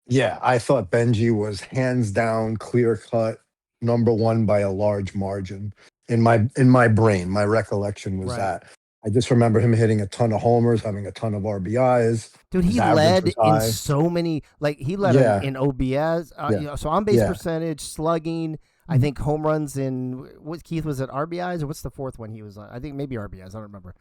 Yeah. I thought Benji was hands down, clear cut, #1 by a large margin. In my brain, my recollection was Right. that. I just remember him hitting a ton of homers, having a ton of RBIs. Dude, His he average led was in high. so many. Like he led Yeah. in OBS. Yeah. So on base Yeah. percentage, slugging. I think home runs in what Keith was it RBIs or what's the fourth one he was on? I think maybe RBIs. I don't remember.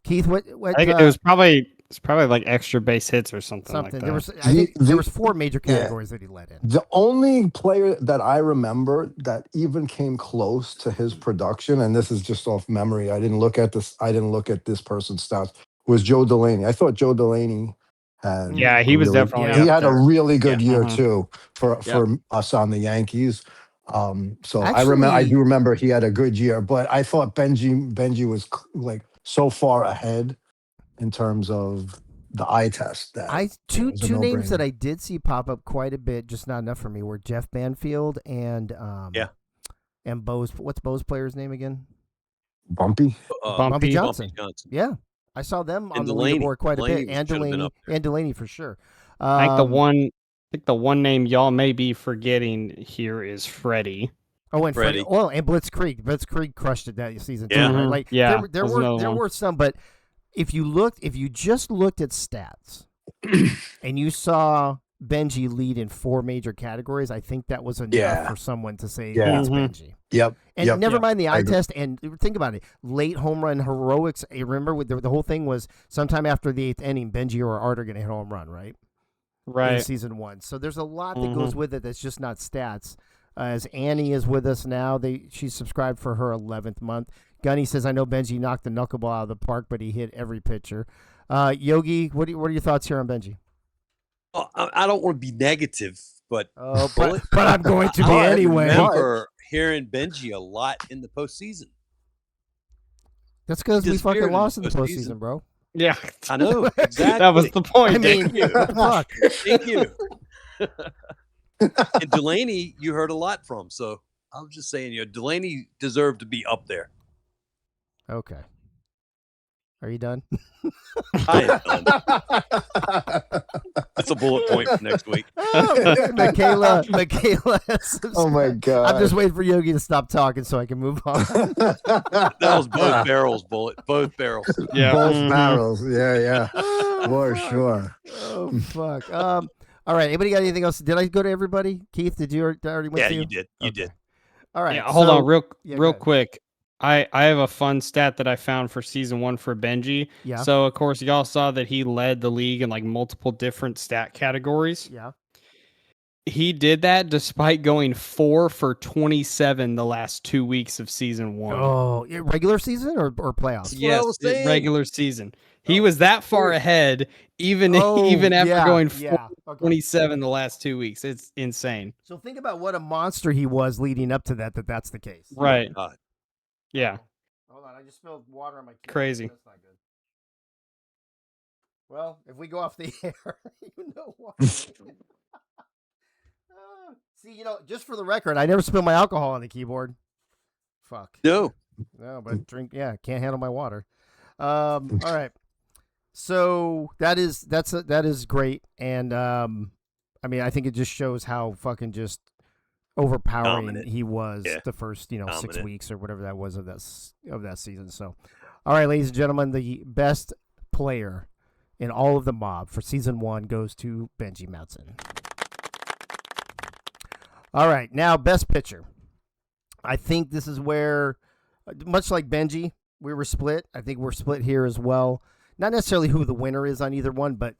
Keith, what? I think it was probably like extra base hits or something like that. There was I think there was 4 major categories that he led in. The only player that I remember that even came close to his production, and this is just off memory, I didn't look at this person's stats, was Joe Delaney. I thought Joe Delaney had Yeah, he was really- definitely he up had a there. really good year Mhm. too for us on the Yankees. So Actually- I do remember he had a good year, but I thought Benji was like so far ahead in terms of the eye test that Two it was a names that no-brainer. I did see pop up quite a bit, just not enough for me, were Jeff Banfield and and Bo's. What's Bo's player's name again? Bumpy. Bumpy Johnson. Johnson. Yeah, I saw them on And the Delaney. leaderboard quite a bit. Delaney And should have been Delaney, up there. and Delaney for sure. I think the one name y'all may be forgetting here is Freddie. Oh, and Freddie. Well, and Blitzkrieg. Blitzkrieg crushed it that season too. Yeah. Right? Mhm. Like Yeah, there was were another one. were some, but if you just looked at stats and you saw Benji lead in 4 major categories, I think that was enough Yeah. for someone to say Yeah. it's Mhm. Benji. Yep. And yep. never mind the I eye agree. test. And think about it. Late home run heroics. You remember with the whole thing was sometime after the 8th inning, Benji or Art are going to hit a home run, right? In Right. season 1. So there's a lot that goes with it that's just not stats. As Annie is with us now, she's subscribed for her 11th month. Gunny says, I know Benji knocked the knuckleball out of the park, but he hit every pitcher. Yogi, what are your thoughts here on Benji? Well, I don't want to be negative, but Oh, Bullet- but I'm going to be I anyway. remember hearing Benji a lot in the postseason. That's because we disappeared fucking in the lost in the postseason. postseason, bro. Yeah. I know exactly. That was the point. I mean, Thank you. what the fuck? Thank you. And Delaney, you heard a lot from. So I was just saying, Delaney deserved to be up there. Okay. Are you done? I am done. That's a bullet point for next week. Michaela. Oh my god! I'm just waiting for Yogi to stop talking so I can move on. That was both barrels, Bullet. Both barrels. Yeah. Both Mhm. barrels. Yeah. Oh, For fuck. sure. Oh fuck. All right. Anybody got anything else? Did I go to everybody? Keith, did you already went Yeah, to you did. You Okay. did. All right. Yeah, hold so- on, real yeah, go real ahead. quick. I have a fun stat that I found for season 1 for Benji. Yeah. So of course y'all saw that he led the league in like multiple different stat categories. Yeah. he did that despite going 4 for 27 the last 2 weeks of season 1. Oh, regular season or playoffs? That's what I was saying. Regular season. He was that far ahead, even Oh, after yeah, going 4 yeah. for Okay. 27 the last 2 weeks. It's insane. So think about what a monster he was leading up to that. That's the case. Right. God. Yeah. Hold on, I just spilled water on my keyboard. Crazy. That's not good. Well, if we go off the air, you know what? See, just for the record, I never spill my alcohol on the keyboard. Fuck. No. No, but can't handle my water. All right. So that is great, and I think it just shows how fucking just overpowering Dominant. he was Yeah. the first 6 Dominant. weeks or whatever that was of that season. So, all right, ladies and gentlemen, the best player in all of the mob for season 1 goes to Benji Madsen. All right, now best pitcher. I think this is where, much like Benji, we were split. I think we're split here as well. Not necessarily who the winner is on either one, but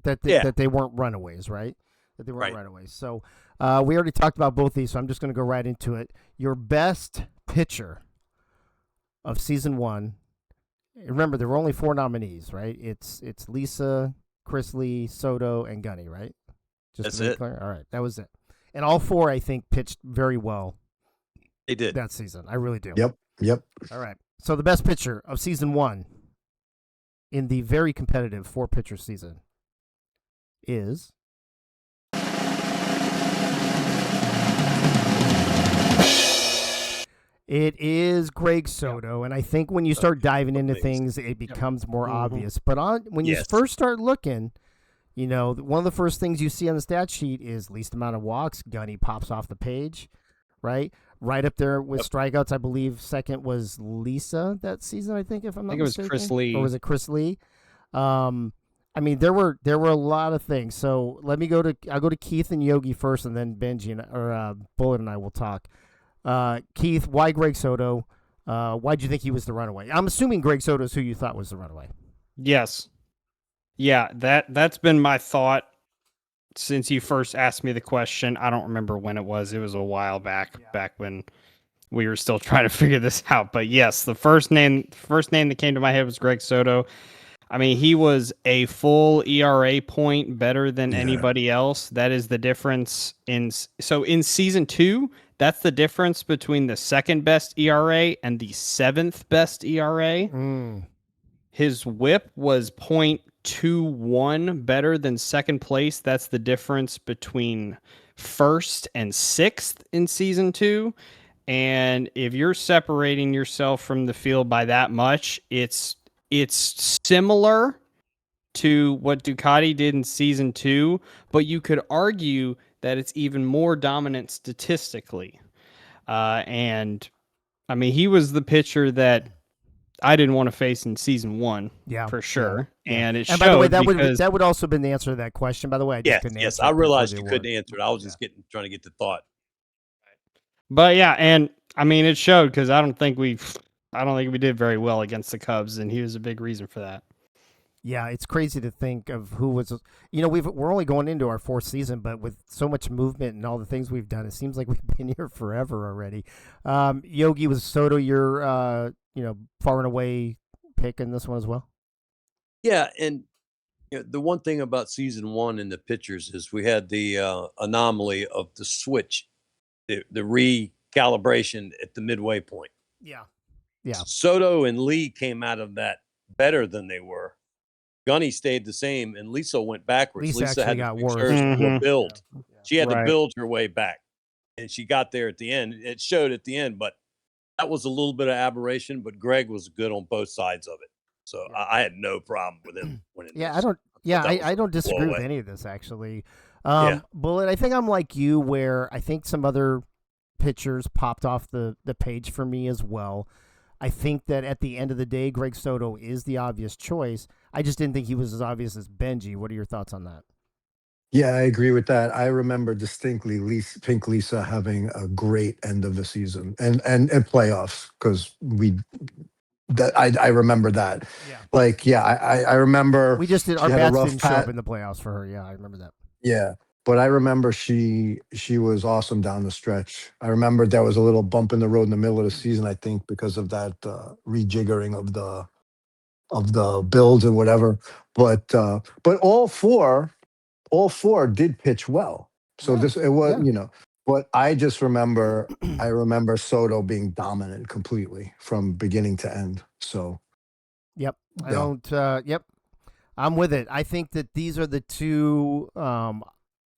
that they weren't runaways, right? That they weren't runaways. So we already talked about both these, so I'm just going to go right into it. Your best pitcher of season 1. Remember, there were only 4 nominees, right? It's Lisa, Chris Lee, Soto, and Gunny, right? That's to be it. clear? All right, that was it. And all 4, I think, pitched very well They did. that season. I really do. Yep. All right. So the best pitcher of season 1 in the very competitive 4-pitcher season is it is Greg Soto, and I think when you start diving into things, it becomes more obvious. But when you first start looking, one of the first things you see on the stat sheet is least amount of walks. Gunny pops off the page, right? Right up there with strikeouts. I believe second was Lisa that season, I think, if I'm not mistaken. It was Chris Lee. Or was it Chris Lee? There were a lot of things. So I'll go to Keith and Yogi first, and then Benji or Bullet and I will talk. Keith, why Greg Soto? Why do you think he was the runaway? I'm assuming Greg Soto is who you thought was the runaway. Yes. Yeah, that's been my thought since you first asked me the question. I don't remember when it was. It was a while back when we were still trying to figure this out. But yes, the first name that came to my head was Greg Soto. I mean, he was a full ERA point better than anybody else. That is the difference in season 2, that's the difference between the second best ERA and the 7th best ERA. His whip was .21 better than second place. That's the difference between first and 6th in season 2. And if you're separating yourself from the field by that much, it's similar to what Ducati did in season 2, but you could argue that it's even more dominant statistically. And I mean, he was the pitcher that I didn't want to face in season 1, for sure. Yeah. And it showed. By the way, that would also been the answer to that question. By the way, I just couldn't answer. I realized you couldn't answer it. I was just trying to get the thought. But yeah, and I mean, it showed because I don't think we did very well against the Cubs, and he was a big reason for that. Yeah, it's crazy to think of who was. We're only going into our 4th season, but with so much movement and all the things we've done, it seems like we've been here forever already. Yogi, was Soto your far and away pick in this one as well? Yeah, and the one thing about season 1 in the pitchers is we had the anomaly of the switch, the recalibration at the midway point. Yeah. Soto and Lee came out of that better than they were. Gunny stayed the same, and Lisa went backwards. Lisa had got to worse. To build. Yeah. She had to build her way back, and she got there at the end. It showed at the end, but that was a little bit of aberration. But Greg was good on both sides of it, so I had no problem with him winning. Yeah, this. I don't disagree with any of this actually. Bullet, I think I'm like you, where I think some other pitchers popped off the page for me as well. I think that at the end of the day, Greg Soto is the obvious choice. I just didn't think he was as obvious as Benji. What are your thoughts on that? Yeah, I agree with that. I remember distinctly Pink Lisa having a great end of the season and playoffs because I remember that. Yeah. I remember we just did our had a bats rough didn't show up in the playoffs for her. Yeah, I remember that. Yeah. but I remember she was awesome down the stretch. I remember there was a little bump in the road in the middle of the season, I think, because of that rejiggering of the builds and whatever. But all four did pitch well. So Yeah, this it was, yeah. you know, but I remember Soto being dominant completely from beginning to end. So Yep. I yeah. don't. Yep. I'm with it. I think that these are the two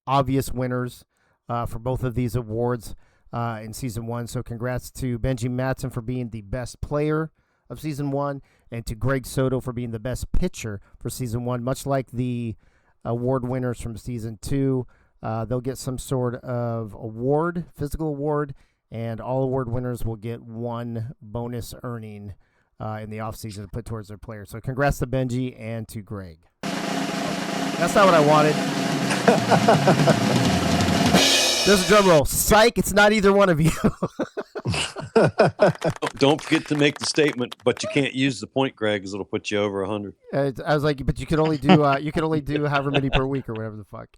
obvious winners for both of these awards in season one. So congrats to Benji Matson for being the best player of season one, and to Greg Soto for being the best pitcher for season one. Much like the award winners from season two, they'll get some sort of award, physical award, and all award winners will get one bonus earning in the offseason to put towards their players. So congrats to Benji and to Greg. That's not what I wanted. There's a drum roll. Psych, it's not either one of you. Don't forget to make the statement, but you can't use the point, Greg, because it'll put you over 100. I was like, but you can only do however many per week or whatever the fuck.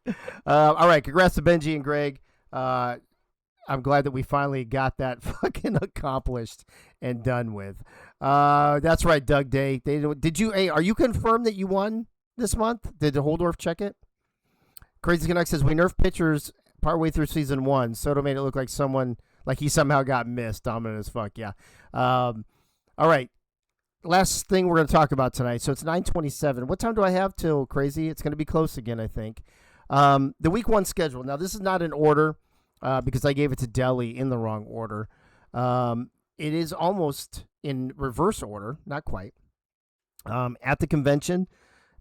All right, congrats to Benji and Greg. I'm glad that we finally got that fucking accomplished and done with. That's right, Doug Day. Did you? Hey, are you confirmed that you won this month? Did the Holdorf check it? Crazy Canuck says we nerfed pitchers partway through season one. Soto made it look like he somehow got missed. Dominant as fuck. Yeah. All right. Last thing we're going to talk about tonight. So it's 9:27. What time do I have till Crazy? It's going to be close again, I think. The week one schedule. Now, this is not in order because I gave it to Delhi in the wrong order. It is almost in reverse order. Not quite. At the convention,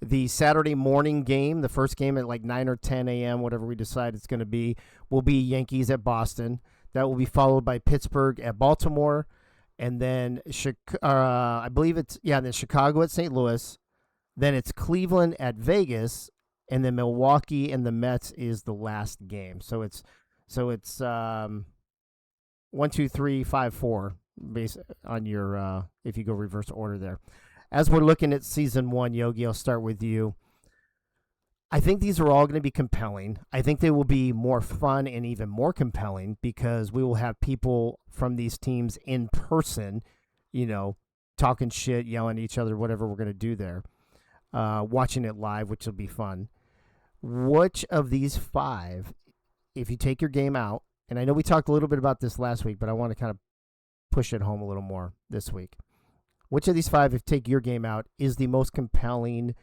the Saturday morning game, the first game at like 9 or 10 a.m., whatever we decide it's going to be, will be Yankees at Boston. That will be followed by Pittsburgh at Baltimore. And then I believe then Chicago at St. Louis. Then it's Cleveland at Vegas, and then Milwaukee and the Mets is the last game. So it's 1, 2, 3, 5, 4 based on your if you go reverse order there. As we're looking at season one, Yogi, I'll start with you. I think these are all going to be compelling. I think they will be more fun and even more compelling because we will have people from these teams in person, talking shit, yelling at each other, whatever we're going to do there, watching it live, which will be fun. Which of these five, if you take your game out, and I know we talked a little bit about this last week, but I want to kind of push it home a little more this week. Which of these five, if you take your game out, is the most compelling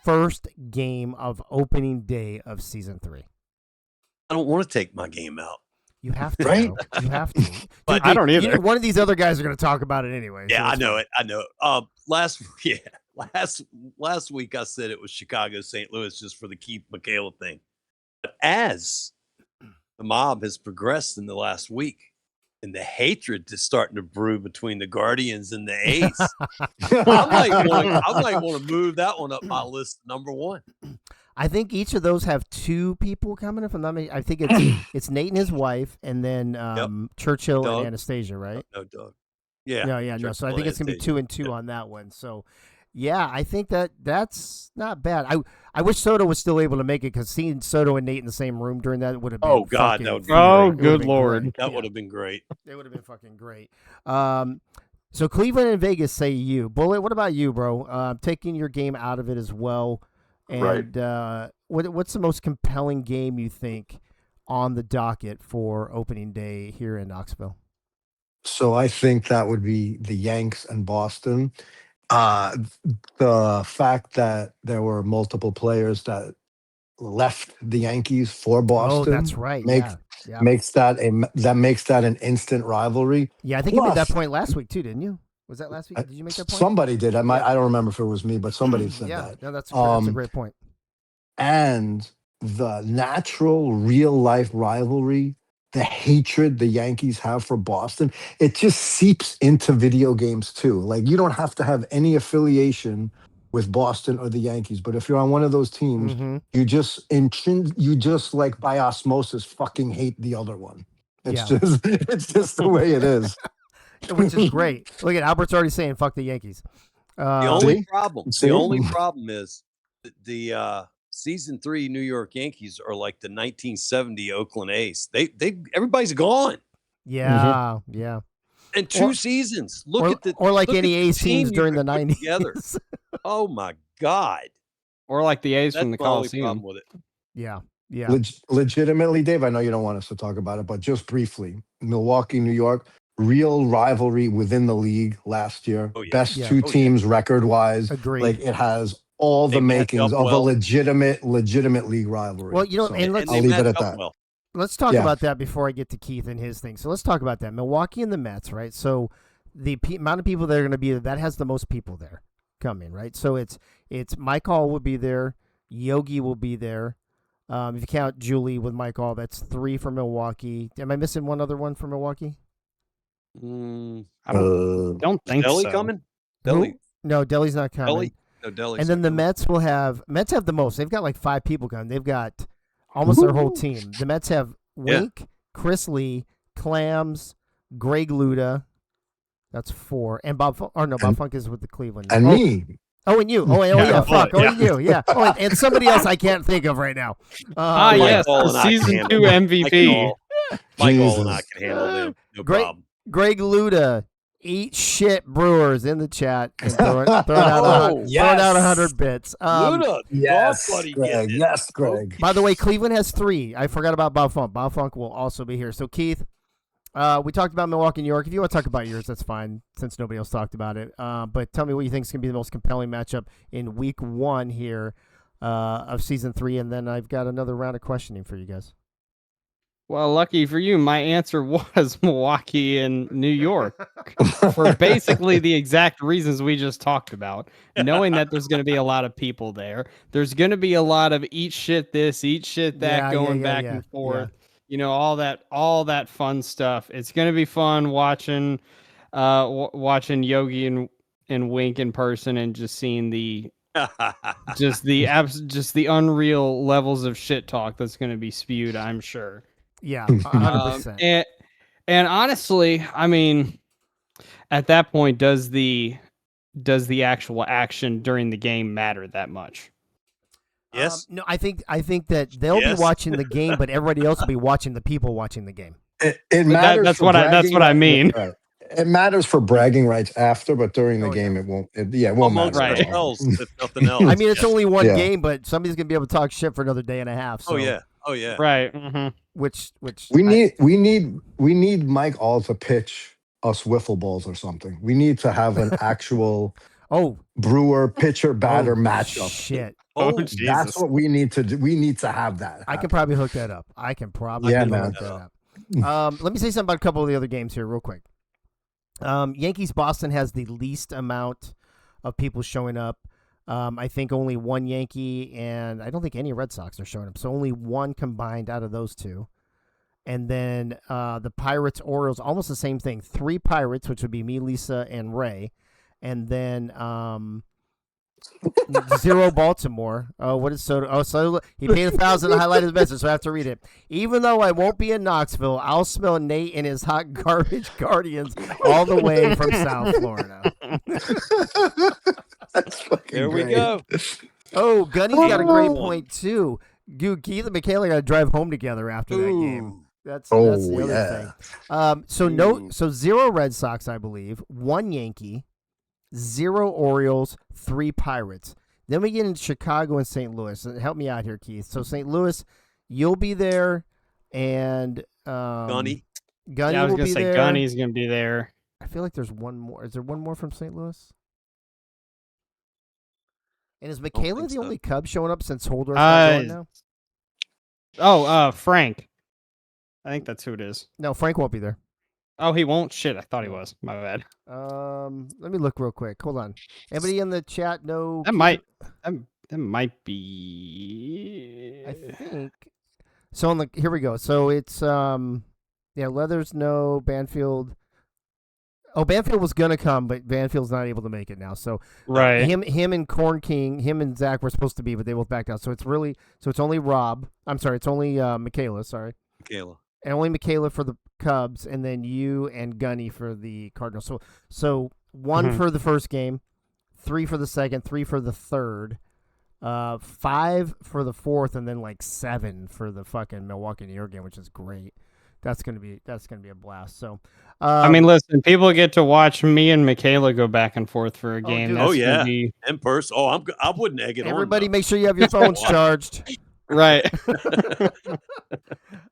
first game of opening day of season 3? I don't want to take my game out. You have to. Right? You have to. But I don't either. One of these other guys are going to talk about it anyway. Yeah, so I know it. I know it. Last week I said it was Chicago, St. Louis, just for the Keith Michaela thing. But as the mob has progressed in the last week, and the hatred that's starting to brew between the Guardians and the A's, I might want to move that one up my list, number one. I think each of those have two people coming. If I'm not mistaken, I think it's Nate and his wife, and then Churchill Doug. and Anastasia, right? No, Doug. Yeah. No. So I think it's gonna be 2 and 2 on that one. So, yeah, I think that's not bad. I wish Soto was still able to make it because seeing Soto and Nate in the same room during that would have been. Oh God, that would be Oh, great. good Lord. Great. That would have been great. It would have been fucking great. So Cleveland and Vegas say you. Bullet, what about you, bro? Taking your game out of it as well. And what's the most compelling game you think on the docket for opening day here in Knoxville? So I think that would be the Yanks and Boston. The fact that there were multiple players that left the Yankees for Boston. Oh, that's right. Makes that an instant rivalry. Yeah, I think you made that point last week too, didn't you? Was that last week? Did you make that point? Somebody did. I don't remember if it was me, but somebody said that. No, that's a great point. And the natural real life rivalry, the hatred the Yankees have for Boston, it just seeps into video games too. Like, you don't have to have any affiliation with Boston or the Yankees, but if you're on one of those teams, you just like by osmosis fucking hate the other one. It's just the way it is. Which is great. Look at Albert's already saying fuck the Yankees. The only problem is the season 3 New York Yankees are like the 1970 Oakland A's. Everybody's gone Yeah, yeah. in 2 seasons. Look Or, at the or like look any at the A's teams team you during the could put together. 90s. Oh my God. Or like the A's That's from the my only Coliseum. problem with it. Yeah, yeah. Legitimately, Dave, I know you don't want us to talk about it, but just briefly, Milwaukee, New York, real rivalry within the league last year. Oh, yeah. Best Yeah. two Oh, yeah. teams record wise. Agreed. Like it has all They the match makings up of a well. legitimate league rivalry. Well, you know, So and let's- they I'll leave match it at up that. well. Let's talk Yeah. about that before I get to Keith and his thing. So let's talk about that. Milwaukee and the Mets, right? So the amount of people that are going to be there, that has the most people there coming, right? So it's Mike Hall will be there. Yogi will be there. If you count Julie with Mike Hall, that's 3 for Milwaukee. Am I missing one other one for Milwaukee? I don't think Deli so. coming? Who? Deli? No, Deli's not coming. Deli? No, Deli's And then not the coming. Mets have the most. They've got like 5 people coming. They've got almost their whole team. The Mets have Wink, Chris Lee, Clams, Greg Luda. That's 4. And Bob Funk is with the Cleveland. And me. Oh, and you. Oh, yeah, Yeah. fuck. Oh, and you. Yeah. Oh, and somebody else I can't think of right now. Mike yes, Hall and I can season handle 2 them. MVP. Mike Hall and I Jesus. can handle them. No Great. problem. Greg Luda, eat shit Brewers in the chat and throwing out Oh, yes. 100 bits. Luda, Yes, buddy, Greg. getting it. Yes, Greg. By the way, Cleveland has 3. I forgot about Bob Funk. Bob Funk will also be here. So, Keith, we talked about Milwaukee, New York. If you want to talk about yours, that's fine, since nobody else talked about it. But tell me what you think is going to be the most compelling matchup in Week 1 here of Season 3, and then I've got another round of questioning for you guys. Well, lucky for you, my answer was Milwaukee and New York for basically the exact reasons we just talked about. Knowing that there's going to be a lot of people there, there's going to be a lot of eat shit this, eat shit that, going back and forth. You know, all that fun stuff. It's going to be fun watching Yogi and Wink in person and just seeing the just the unreal levels of shit talk that's going to be spewed, I'm sure. Yeah, 100%. And honestly, I mean, at that point, does the actual action during the game matter that much? Yes. No, I think that they'll be watching the game, but everybody else will be watching the people watching the game. It matters. That's what I mean. Right. It matters for bragging rights after, but during the game, it won't. It won't matter. Right. If nothing else. I mean, it's only one Yeah. game, but somebody's gonna be able to talk shit for another day and a half. So. Oh yeah. Right. Mm-hmm. Which We need Mike All to pitch us wiffle balls or something. We need to have an actual Brewer pitcher batter matchup. Shit. Jesus. That's what we need to do. We need to have that. I can probably hook that up. Hook that up. Let me say something about a couple of the other games here real quick. Yankees Boston has the least amount of people showing up. I think only one Yankee, and I don't think any Red Sox are showing up. So only one combined out of those 2. And then the Pirates Orioles, almost the same thing. 3 Pirates, which would be me, Lisa, and Ray, and then 0 Baltimore. What is Soto? Oh, so he paid $1,000 to highlight his message, so I have to read it. Even though I won't be in Knoxville, I'll smell Nate and his hot garbage Guardians all the way from South Florida. That's fucking There we great. go. Oh, Gunny's got a great point too. Dude, Keith and Michaela got to drive home together after that game. That's the other thing. So 0 Red Sox, I believe, 1 Yankee, 0 Orioles, 3 Pirates. Then we get into Chicago and St. Louis. Help me out here, Keith. So St. Louis, you'll be there, and Gunny. I was will gonna be say there. Gunny's gonna be there. I feel like there's one more. Is there one more from St. Louis? And is Michaela the only Cub showing up since Holdorf's not going now? Frank. I think that's who it is. No, Frank won't be there. Oh, he won't? Shit, I thought he was. My bad. Let me look real quick. Hold on. Anybody in the chat know? That might be. I think. So here we go. So it's Leathers no, Banfield. Oh, Banfield was gonna come, but Banfield's not able to make it now. So right, him and Corn King, him and Zach were supposed to be, but they both backed out. So it's only Rob. I'm sorry, it's only Michaela. Sorry, Michaela. And only Michaela for the Cubs, and then you and Gunny for the Cardinals. So 1 for the first game, 3 for the second, 3 for the third. 5 for the fourth, and then like 7 for the fucking Milwaukee New York game, which is great. That's gonna be a blast. So, I mean, listen, people get to watch me and Michaela go back and forth for a game. dude. That's Oh, gonna yeah. be In person. Oh, I wouldn't egg it everybody, on. make sure you have your phones charged. right.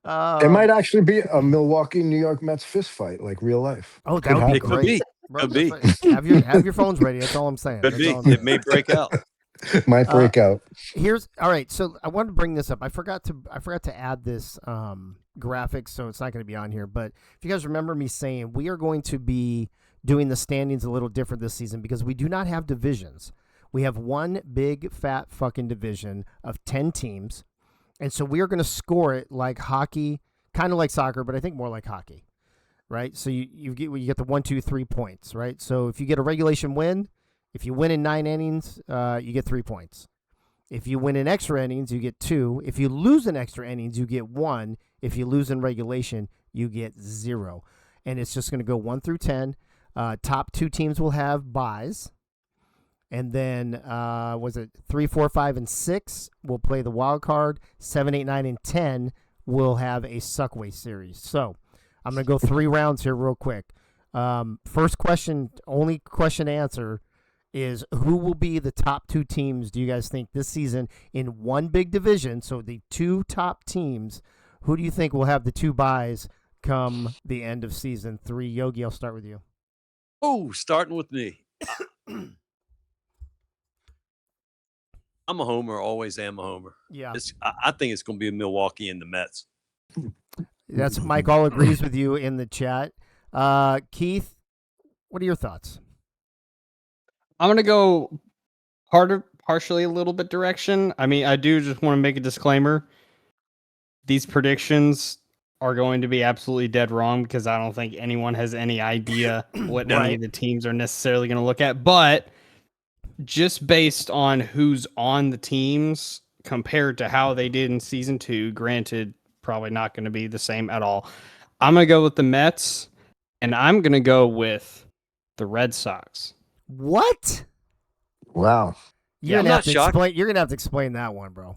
It might actually be a Milwaukee New York Mets fist fight, like real life. Oh, that Could would be It could great. be. Bro, Could be. have your phones ready. That's all I'm saying. Could That's be. all I'm saying. It may break out. Might break out. Here's all right. So I wanted to bring this up. I forgot to add this graphic, so it's not going to be on here. But if you guys remember me saying we are going to be doing the standings a little different this season because we do not have divisions. We have one big fat fucking division of 10 teams, and so we are going to score it like hockey, kind of like soccer, but I think more like hockey, right? So you get the 1, 2, 3 points, right? So if you get a regulation win. If you win in 9 innings, you get 3 points. If you win in extra innings, you get 2. If you lose in extra innings, you get 1. If you lose in regulation, you get 0. And it's just going to go 1 through 10. Top 2 teams will have buys. And then, 3, 4, 5, and 6 will play the wild card. 7, 8, 9, and 10 will have a suckway series. So I'm going to go 3 rounds here real quick. First question, only question to answer, is who will be the top 2 teams, do you guys think, this season in one big division? So the 2 top teams, who do you think will have the 2 buys come the end of season 3? Yogi, I'll start with you. Oh, starting with me. I'm a homer, always am a homer. Yeah. I think it's going to be Milwaukee and the Mets. That's Mike all agrees with you in the chat. Keith, what are your thoughts? I'm gonna go partially a little bit direction. I mean, I do just want to make a disclaimer. These predictions are going to be absolutely dead wrong because I don't think anyone has any idea what any of the teams are necessarily going to look at. But just based on who's on the teams compared to how they did in season 2, granted, probably not going to be the same at all. I'm going to go with the Mets, and I'm going to go with the Red Sox. What? Wow. You're gonna have to explain that one, bro.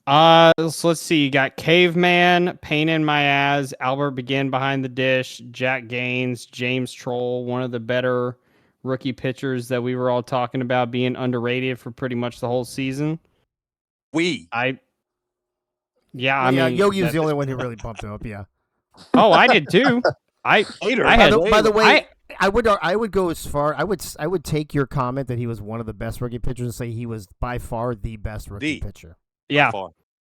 So let's see. You got Caveman, Pain in My Ass, Albert Begin behind the dish, Jack Gaines, James Troll, one of the better rookie pitchers that we were all talking about being underrated for pretty much the whole season. I mean, Yogi was the only one who really bumped him up. Yeah. Oh, I did too. By the way, I would go as far. I would take your comment that he was one of the best rookie pitchers and say he was by far the best rookie pitcher. Yeah.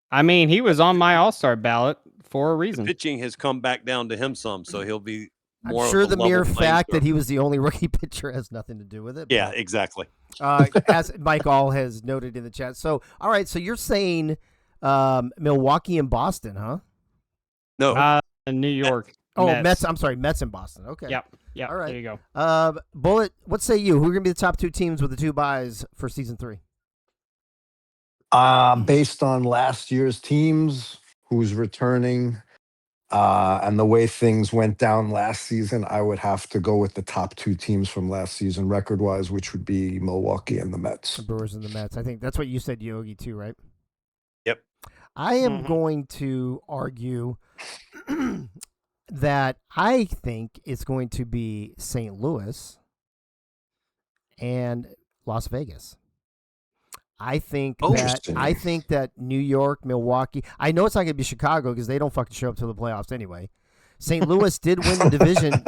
I mean, he was on my All-Star ballot for a reason. The pitching has come back down to him some, so he'll be more. I'm sure the mere fact that he was the only rookie pitcher has nothing to do with it. Yeah, exactly. As Mike All has noted in the chat. So, all right. So you're saying Milwaukee and Boston, huh? No. New York. Mets. I'm sorry, Mets and Boston. Okay. Yep. All right. There you go. Bullet, what say you? Who are going to be the top 2 teams with the 2 buys for season 3? Based on last year's teams, who's returning, and the way things went down last season, I would have to go with the top 2 teams from last season, record-wise, which would be Milwaukee and the Mets. The Brewers and the Mets. I think that's what you said, Yogi, too, right? Yep. I am going to argue that I think it's going to be St. Louis and Las Vegas. I think that New York, Milwaukee. I know it's not going to be Chicago because they don't fucking show up to the playoffs anyway. St. Louis did win the division.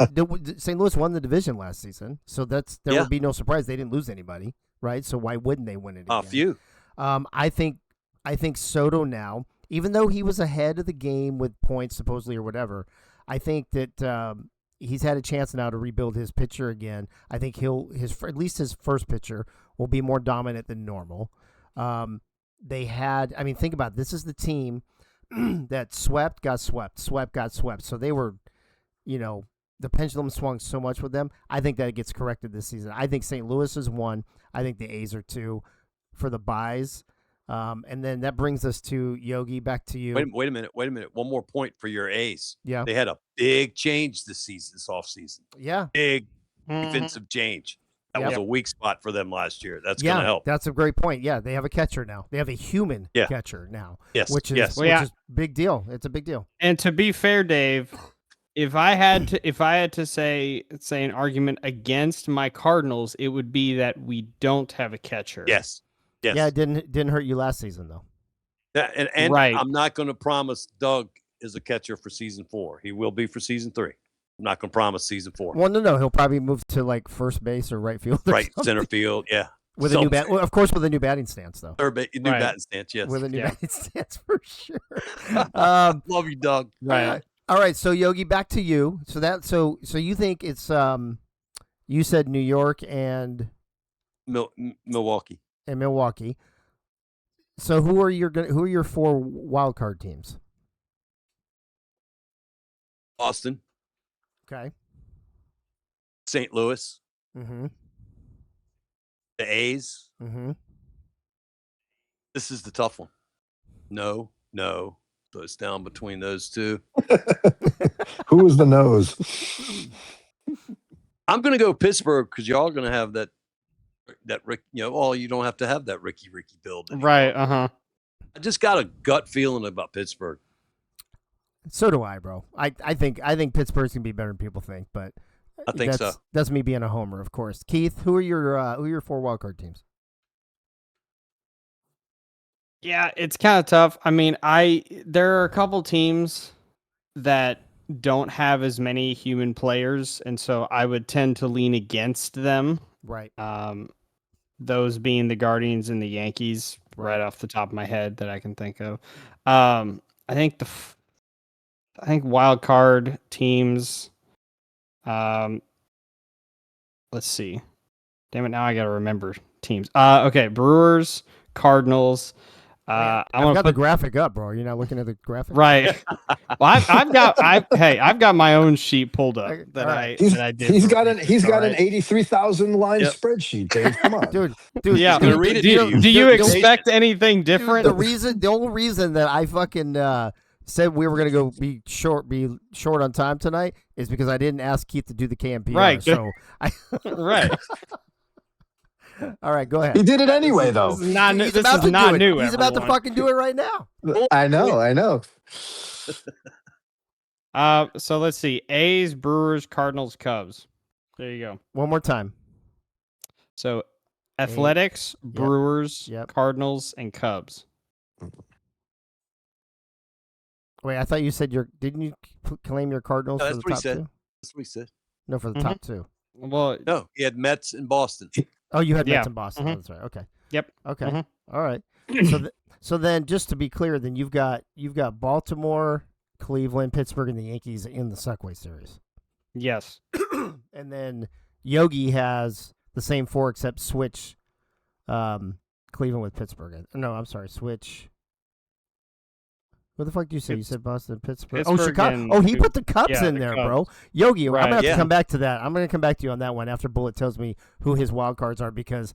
St. Louis won the division last season, so there would be no surprise they didn't lose anybody, right? So why wouldn't they win it again? A few. I think Soto now, even though he was ahead of the game with points supposedly or whatever, I think that he's had a chance now to rebuild his pitcher again. I think at least his first pitcher will be more dominant than normal. Think about it. This is the team that got swept. So they were, the pendulum swung so much with them. I think that it gets corrected this season. I think St. Louis is 1. I think the A's are 2 for the buys. And then that brings us to Yogi, back to you. Wait a minute. One more point for your A's. Yeah. They had a big change this offseason. Yeah. Big defensive change. That was Yep. a weak spot for them last year. That's Yeah, going to help. that's a great point. Yeah, they have a catcher now. They have a human Yeah. catcher now, Yes. which is yes. Well, yeah. which is big deal. It's a big deal. And to be fair, Dave, if I had to say an argument against my Cardinals, it would be that we don't have a catcher. Yes. Yes. Yeah, it didn't hurt you last season though. Yeah, and Right. I'm not going to promise Doug is a catcher for season 4. He will be for season 3. I'm not going to promise season 4. Well, no, he'll probably move to like first base or right field, or Right, something. center field, yeah. with a new bat. Well, of course, with a new batting stance though. New Right. batting stance, yes. With a new Yeah. batting stance for sure. Love you, Doug. Right. All right, so Yogi, back to you. So you think it's you said New York and Milwaukee. Milwaukee. So who are your 4 wild card teams? Boston, Okay. St. Louis, Mm-hmm. the A's. Mm-hmm. This is the tough one. No. So it's down between those two. Who is the nose? I'm going to go Pittsburgh because y'all are going to have that Rick. You don't have to have that Ricky build anymore. Right. Uh-huh. I just got a gut feeling about Pittsburgh. So do I, bro. I think Pittsburgh's gonna be better than people think, but I think so. That's me being a homer, of course. Keith, who are your 4 wild card teams? Yeah, it's kind of tough. I mean, there are a couple teams that don't have as many human players, and so I would tend to lean against them. Right. Those being the Guardians and the Yankees, right off the top of my head that I can think of. I think wild card teams. Let's see. Damn it! Now I got to remember teams. Okay, Brewers, Cardinals. I've I'm got gonna the graphic up, bro. You're not looking at the graphic, right. Well, I've got my own sheet pulled up that Alright. I did. He's for got weeks, an alright? 83,000 line Yep. spreadsheet, Dave. Come on. dude. Yeah, gonna read it do to you, you. do you Dude, expect anything different? The only reason that I fucking said we were gonna go be short on time tonight is because I didn't ask Keith to do the KMPR. Right. So Right. all right, go ahead. He did it anyway, though. This is not new. He's This about is to not do it. new. He's about to everyone. fucking do it right now. I know. So let's see. A's, Brewers, Cardinals, Cubs. There you go. One more time. So Athletics, Brewers, Yep. Cardinals, and Cubs. Wait, I thought you said didn't you claim your Cardinals No, for that's the what he top said. 2? That's what he said. No, for the Mhm. top 2. Well, No, he had Mets in Boston. Oh, you had Yeah. Mets in Boston. Mhm. Oh, that's right. Okay. Yep. Okay. Mhm. All right. So then, just to be clear, then you've got Baltimore, Cleveland, Pittsburgh, and the Yankees in the Subway Series, yes. and then Yogi has the same 4 except switch Cleveland with Pittsburgh. No, I'm sorry, switch. What the fuck did you say? You said Boston, Pittsburgh. Oh, Pittsburgh Chicago. and Oh, he put the Cubs yeah, in the there, Cubs. bro. Yogi, I'm Right. gonna have Yeah. to come back to that. I'm gonna come back to you on that one after Bullet tells me who his wild cards are because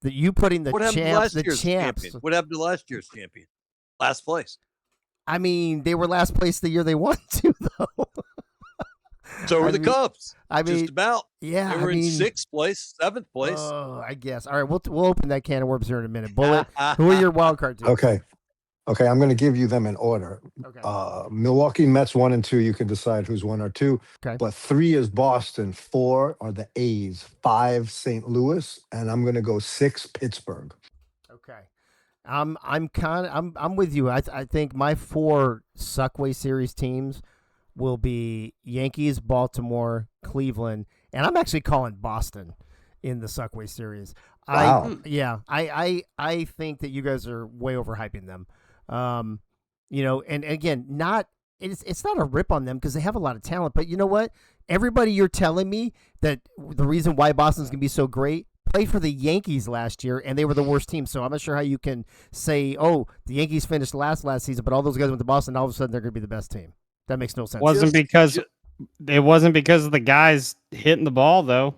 you putting the What happened to champs, last the year's champs. champion? What happened to last year's champion? Last place. I mean, they were last place the year they won too, though. So were I the mean- Cubs. I mean, Just about. yeah, They were I mean, in 6th place, 7th place. Oh, I guess. All right, we'll open that can of worms here in a minute. Bullet, who are your wild card teams? Okay, I'm going to give you them in order. Okay. Milwaukee Mets 1 and 2. You can decide who's 1 or 2. Okay. But 3 is Boston. 4 are the A's. 5 St. Louis, and I'm going to go 6 Pittsburgh. Okay. I'm with you. I think my 4 Subway Series teams will be Yankees, Baltimore, Cleveland, and I'm actually calling Boston in the Subway Series. Wow. I think that you guys are way overhyping them. And again, it's not a rip on them because they have a lot of talent. But you know what? Everybody you're telling me that the reason why Boston's gonna be so great played for the Yankees last year, and they were the worst team. So I'm not sure how you can say, oh, the Yankees finished last season, but all those guys went to Boston, and all of a sudden they're gonna be the best team. That makes no sense. It wasn't because of the guys hitting the ball though.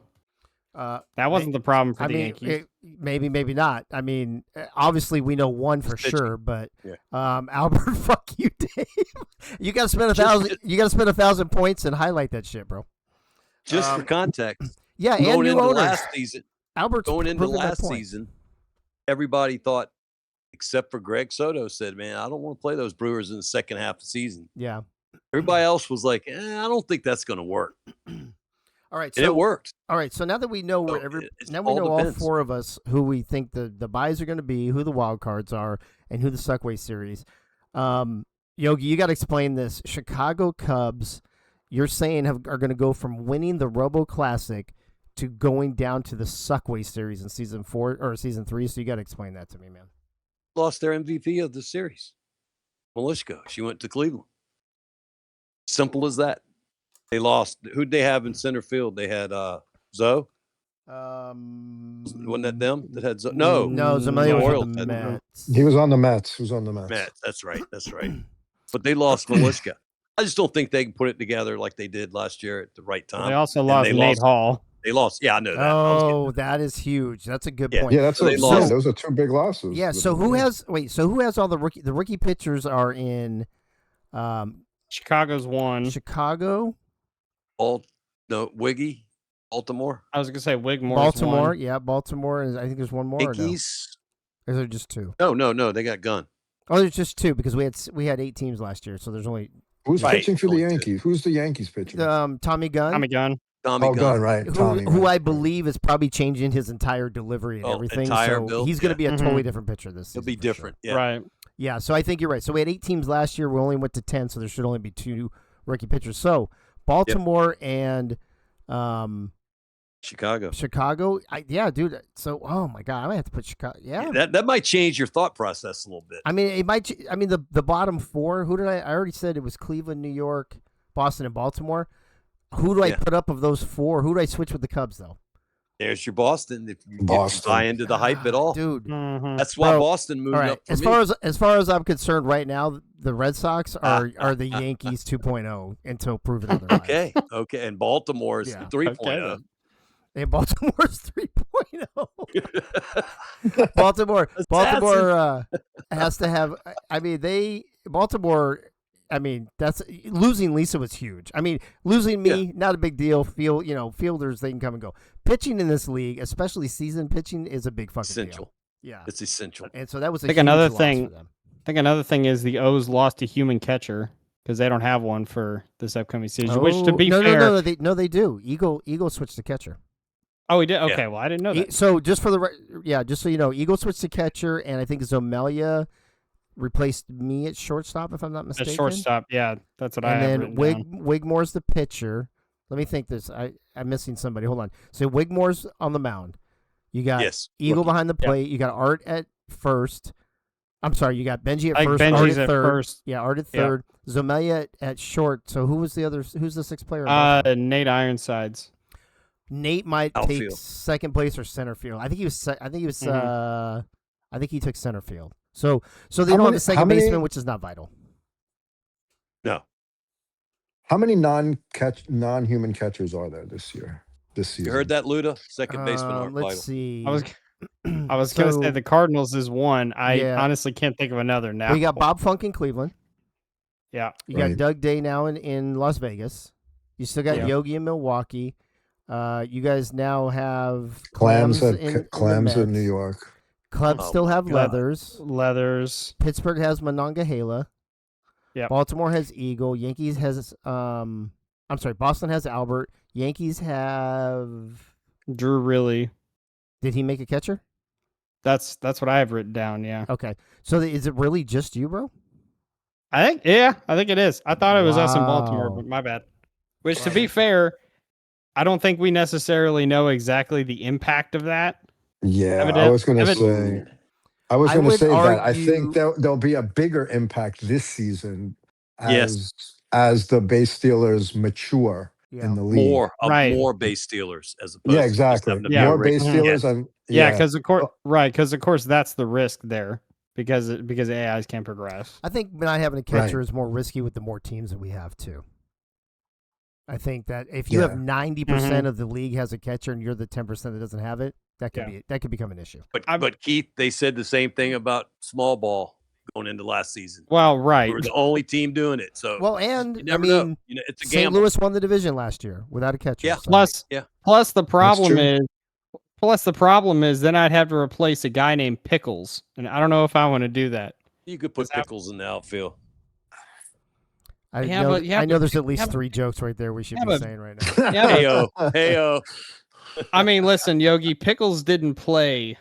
That wasn't the problem for the Yankees. Maybe not. I mean, obviously we know one for sure, but Yeah. Albert, fuck you, Dave. You got to spend 1,000. You got to spend 1,000 points and highlight that shit, bro. Just for context. Yeah, and Going new into owners. last season, Albert's going into proving my last point. season, everybody thought, except for Greg Soto, said, "Man, I don't want to play those Brewers in the second half of the season." Yeah. Everybody else was like, I don't think that's going to work. All right. And it So worked. all right. So now that we know where So it now we all know all depends. 4 of us who we think the buys are going to be, who the wild cards are, and who the Suckway series. Yogi, you got to explain this. Chicago Cubs, you're saying are going to go from winning the Robo Classic to going down to the Suckway series in season 4 or season 3. So you got to explain that to me, man. Lost their MVP of the series. Malishka. She went to Cleveland. Simple as that. They lost. Who'd they have in center field? They had Zoe. Wasn't that them that had Zoe? No. Zemelier was Orioles on the had- Mets. He was on the Mets. He was on the Mets. Mets. That's right. But they lost Malishka. I just don't think they can put it together like they did last year at the right time. They also And lost they Nate lost- Hall. They lost. Yeah, I know that. I was getting- Oh, that is huge. That's a good Yeah. point. Yeah, that's So they yeah, lost. those are 2 big losses. Yeah. So who has all the rookie? The rookie pitchers are in Chicago's one. Chicago, Wiggy, Baltimore, I was gonna say Wigmore's Baltimore. one. Yeah, Baltimore, and I think there's one more. Or no? Yankees. Or is there just 2? No, they got Gun. Oh, there's just 2 because we had 8 teams last year, so there's only Who's Right. pitching for the Only 2. Yankees? Who's the Yankees pitching? Tommy Gunn, Tommy Gunn. Tommy Oh, Gunn. Gunn, right. Tommy, who right. I believe is probably changing his entire delivery and Oh, everything. entire So build? he's going to be a Yeah. totally different pitcher this He'll season. be for sure. different. Yeah. Right. Yeah, so I think you're right. So we had 8 teams last year. We only went to 10, so there should only be 2 rookie pitchers. So Baltimore and Chicago. Yeah, dude. So, oh my God, I might have to put Chicago. Yeah, That might change your thought process a little bit. I mean, it might. I mean, the bottom 4. Who did I already said it was Cleveland, New York, Boston, and Baltimore. Who do I Yeah. put up of those 4? Who do I switch with the Cubs though? There's your Boston. If you Boston. buy into the hype at all, dude. Mhm. that's why Bro, Boston moved All right. up. For As me. far as I'm concerned, right now, the Red Sox are the Yankees 2.0 until proven otherwise. Okay, and Baltimore is Yeah. 3.0. Okay, And Baltimore's 3.0. Baltimore has to have. I mean, Baltimore. I mean, that's losing Lisa was huge. I mean, losing me, not a big deal. Fielders, they can come and go. Pitching in this league, especially season pitching, is a big fucking Essential. deal. Yeah, It's essential. and so that was a I think huge another loss thing- for them. I think another thing is the O's lost a human catcher because they don't have one for this upcoming season. Which, to be no, fair, they do. Eagle switched to catcher. oh, we did. Okay, Yeah. well, I didn't know that. So just just so you know, Eagle switched to catcher, and I think Zomelia replaced me at shortstop, if I'm not At mistaken. shortstop, yeah, that's what I And have then written down. Wigmore's the pitcher. Let me think this. I'm missing somebody. Hold on. So Wigmore's on the mound. You got Yes. Eagle Rookie. behind the plate. You got Art at first. I'm sorry. You got Benji at I think first. Art Benji's at at third. first. Yeah, Art at Yeah. third. Zomelia at short. So who's the 6th player? in Baltimore? Nate Ironsides. Take Outfield. second place or center field. I think he was. I think he was. Mhm. I think he took center field. So they How don't have many- a second how many- baseman, which is not vital. No. How many non-human catchers are there this year? This season. You heard that, Luda? Second baseman aren't Let's vital. see. I was going to say the Cardinals is one. I Yeah. honestly can't think of another now. Well, you got Bob Funk in Cleveland. Yeah. You got Right. Doug Day now in Las Vegas. You still got Yeah. Yogi in Milwaukee. You guys now have Clams in at the Clams in Mets. New York. Cubs Oh, still my have God. Leathers. Leathers. Pittsburgh has Monongahela. Yep. Baltimore has Eagle. Yankees has I'm sorry, Boston has Albert. Yankees have. Drew Really. Did he make a catcher? That's what I have written down. Yeah. Okay, so is it really just you, bro? I think it is. I thought it was us in Baltimore, Wow. but my bad. Which, to be fair, I don't think we necessarily know exactly the impact of that. Yeah, Evident- I was going to evident- say. I was I going to would say that. I argue- think there'll be a bigger impact this season Yes. as the base stealers mature Yeah. in the league. More base stealers as opposed Yeah, to just exactly. having a Yeah. pure More base rating. stealers Yes. and Yeah, because of course that's the risk there because AIs can progress. I think not having a catcher is more risky with the more teams that we have too. I think that if you have 90% of the league has a catcher and you're the 10% that doesn't have it, that could become an issue. But Keith, they said the same thing about small ball going into last season. Well, right. We were the only team doing it. So Well, you and I never mean, know. It's a St. gamble. Louis won the division last year without a catcher. Yeah. so- Plus the problem true. is Plus, the problem is then I'd have to replace a guy named Pickles, and I don't know if I want to do that. You could put Pickles in the outfield. I Yeah, know, but you have I know to- there's at you least have- 3 jokes right there we should yeah, be but- saying right now. Yeah, Heyo, heyo. I mean, listen, Yogi, Pickles didn't play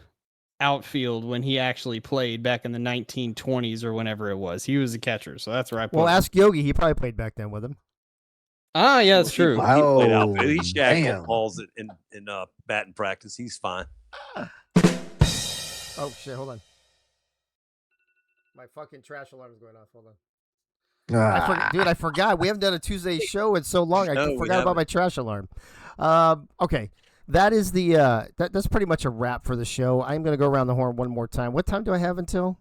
outfield when he actually played back in the 1920s or whenever it was. He was a catcher, so that's where I put Well, him. ask Yogi. He probably played back then with him. Ah, yeah, that's true. He played Wow, outfield. He shagged damn. balls in batting practice. He's fine. Oh, shit. Hold on. My fucking trash alarm is going off. Hold on. Dude, I forgot. We haven't done a Tuesday show in so long. I No, we forgot about my trash alarm. Okay. That is the that's pretty much a wrap for the show. I'm going to go around the horn one more time. What time do I have until?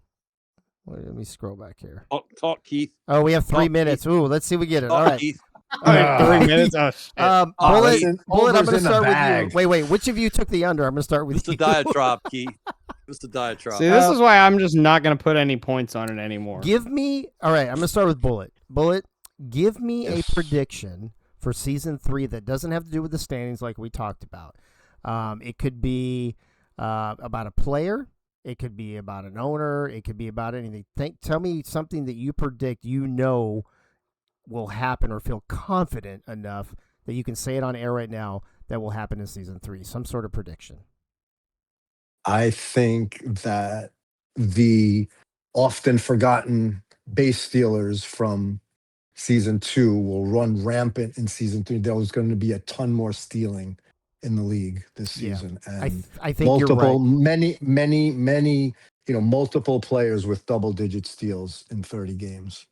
Wait, let me scroll back here. Talk, Keith. Oh, we have 3 Talk, minutes. Ooh, let's see if we get it. Talk, All right. Keith. All right. 3 minutes. Oh, shit. Bullet, listen, Bullet, I'm over's going to in the start with you. bag. Wait. Which of you took the under? I'm going to start with It's a you. diatribe, Keith. It's a diatribe. See, this is why I'm just not going to put any points on it anymore. Give me, all right, I'm going to start with Bullet. Bullet, give me a prediction for season 3 that doesn't have to do with the standings like we talked about. It could be about a player. It could be about an owner. It could be about anything. Tell me something that you predict will happen or feel confident enough that you can say it on air right now that will happen in season 3. Some sort of prediction. I think that the often forgotten base stealers from season 2 will run rampant in season 3. There's going to be a ton more stealing in the league this season, and I think you're right. many, multiple players with double-digit steals in 30 games.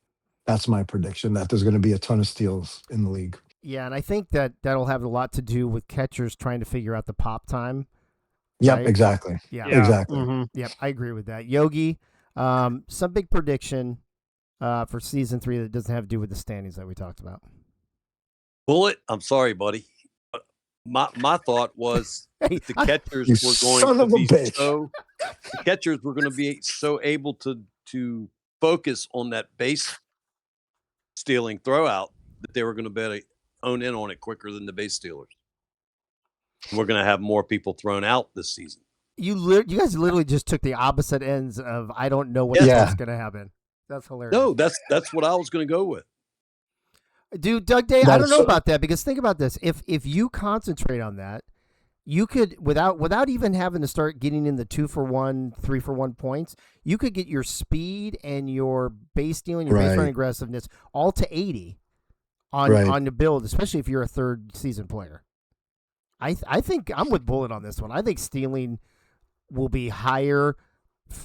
That's my prediction. That there's going to be a ton of steals in the league. Yeah, and I think that'll have a lot to do with catchers trying to figure out the pop time. Yep, Right? exactly. Yeah. Exactly. Mhm. Yep, I agree with that. Yogi, some big prediction for season 3 that doesn't have to do with the standings that we talked about. Bullet, I'm sorry, buddy. My thought was Hey, the catchers You were son going of to a be bitch. the catchers were going to be so able to focus on that base stealing throwout that they were going to be able to own in on it quicker than the base stealers. We're going to have more people thrown out this season. you guys literally just took the opposite ends of I don't know what Yeah. else is going to happen. That's hilarious. No, that's what I was going to go with. Dude, Doug Day, I don't That's know so- about that because think about this. If you concentrate on that, you could without even having to start getting in the 2-for-1, 3-for-1 points, you could get your speed and your base stealing, your base Right. running aggressiveness all to 80 Right. on the build, especially if you're a third season player. I think I'm with Bullet on this one. I think stealing will be higher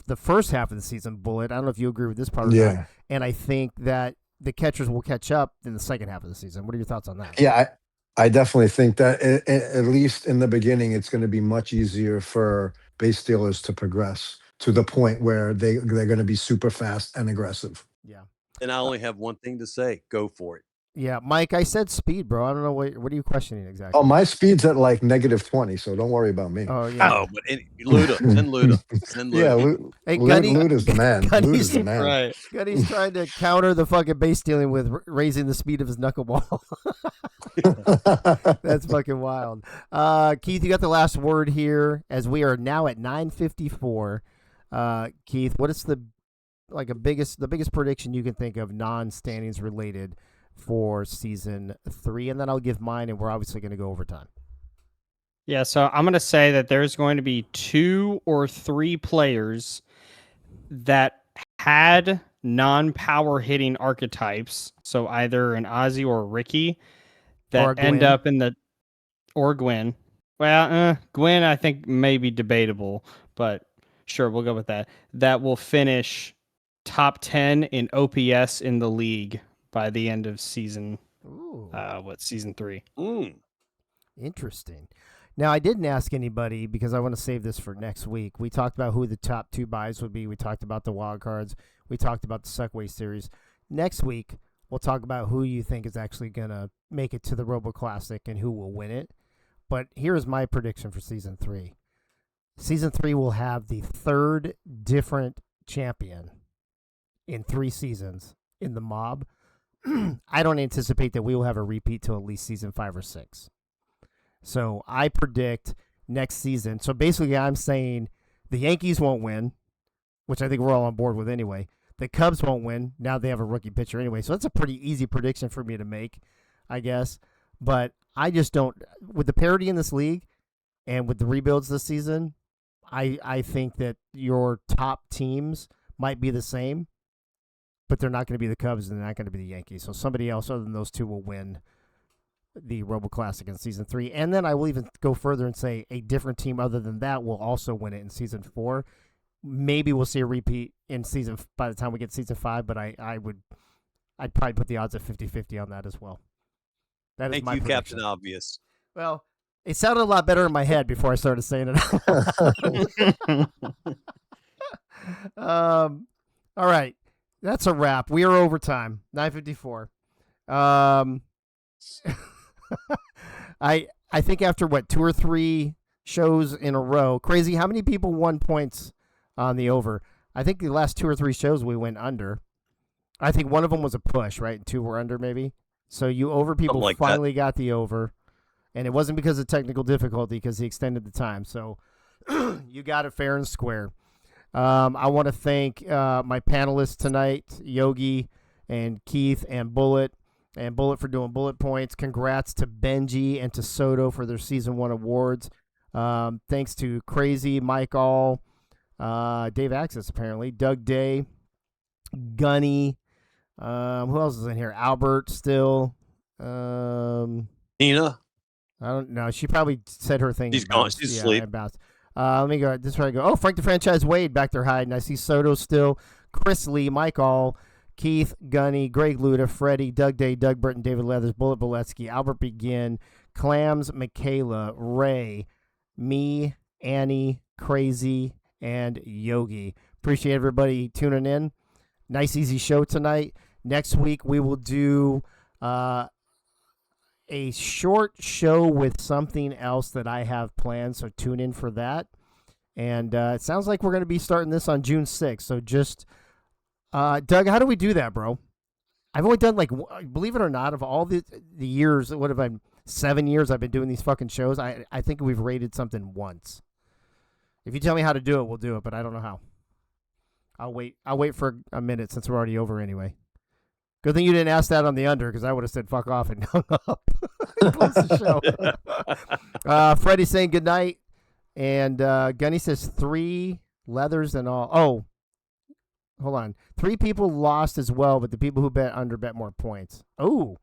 the first half of the season, Bullet. I don't know if you agree with this part or Yeah. not. And I think that the catchers will catch up in the second half of the season. What are your thoughts on that? Yeah, I definitely think that at least in the beginning, it's going to be much easier for base stealers to progress to the point where they're going to be super fast and aggressive. Yeah. And I only have one thing to say: go for it. Yeah, Mike, I said speed, bro. I don't know what are you questioning exactly? Oh, my speed's at like -20, so don't worry about me. Oh, yeah. Oh, but Luda, send Luda, send Luda. Yeah, Hey, Gunny, Luda's the man. Gunny's- Luda's the man. Right. Gunny's trying to counter the fucking base stealing with raising the speed of his knuckleball. That's fucking wild. Keith, you got the last word here as we are now at 9:54. Keith, what is the biggest prediction you can think of non-standings related for season 3? And then I'll give mine, and we're obviously going to go overtime. Yeah, so I'm going to say that there's going to be 2 or 3 players that had non-power hitting archetypes, so either an Ozzy or a Ricky, that Or a end Gwyn. up in the or Gwyn. Well, Gwyn I think may be debatable, but sure, we'll go with that. That will finish top 10 in OPS in the league by the end of season Ooh. season 3. Interesting. Now, I didn't ask anybody because I want to save this for next week. We talked about who the top 2 buys would be. We talked about the wild cards. We talked about the Suckway series. Next week, we'll talk about who you think is actually going to make it to the Robo Classic and who will win it. But here's my prediction for season 3. Season 3 will have the 3rd different champion in 3 seasons in the mob. I don't anticipate that we will have a repeat till at least season 5 or 6. So I predict next season. So basically, I'm saying the Yankees won't win, which I think we're all on board with anyway. The Cubs won't win. Now they have a rookie pitcher anyway. So that's a pretty easy prediction for me to make, I guess. But I just don't, with the parity in this league and with the rebuilds this season, I think that your top teams might be the same, but they're not going to be the Cubs and they're not going to be the Yankees. So somebody else other than those two will win the Robo Classic in Season 3. And then I will even go further and say a different team other than that will also win it in Season 4. Maybe we'll see a repeat in by the time we get Season 5, but I'd probably put the odds at 50-50 on that as well. That is Thank my you, prediction. Captain Obvious. Well, it sounded a lot better in my head before I started saying it. All right. That's a wrap. We are overtime. 9:54. I think after what 2 or 3 shows in a row, crazy. How many people won points on the over? I think the last 2 or 3 shows we went under. I think one of them was a push, right? And 2 were under, maybe. So you over people like finally got the over, and it wasn't because of technical difficulty, because he extended the time. So you got it fair and square. I want to thank my panelists tonight, Yogi and Keith and Bullet for doing bullet points. Congrats to Benji and to Soto for their Season 1 awards. Thanks to Crazy, Mike All, Dave Axis apparently, Doug Day, Gunny. Who else is in here? Albert still. Tina? I don't know. She probably said her thing. She's gone. She's asleep. Let me go. This is where I go. Oh, Frank the Franchise Wade back there hiding. I see Soto still. Chris Lee, Mike All, Keith, Gunny, Greg Luda, Freddie, Doug Day, Doug Burton, David Leathers, Bullet Boletsky, Albert Begin, Clams, Michaela, Ray, me, Annie, Crazy, and Yogi. Appreciate everybody tuning in. Nice, easy show tonight. Next week, we will do a short show with something else that I have planned, so tune in for that. And it sounds like we're going to be starting this on June 6th. So just, Doug, how do we do that, bro? I've only done, believe it or not, of all the years, what have I, 7 years I've been doing these fucking shows, I think we've rated something once. If you tell me how to do it, we'll do it, but I don't know how. I'll wait for a minute since we're already over anyway. Good thing you didn't ask that on the under, because I would have said fuck off and hung up. Close the show. Freddie saying good night. And Gunny says 3 leathers and all. Oh, hold on. 3 people lost as well, but the people who bet under bet more points. Oh,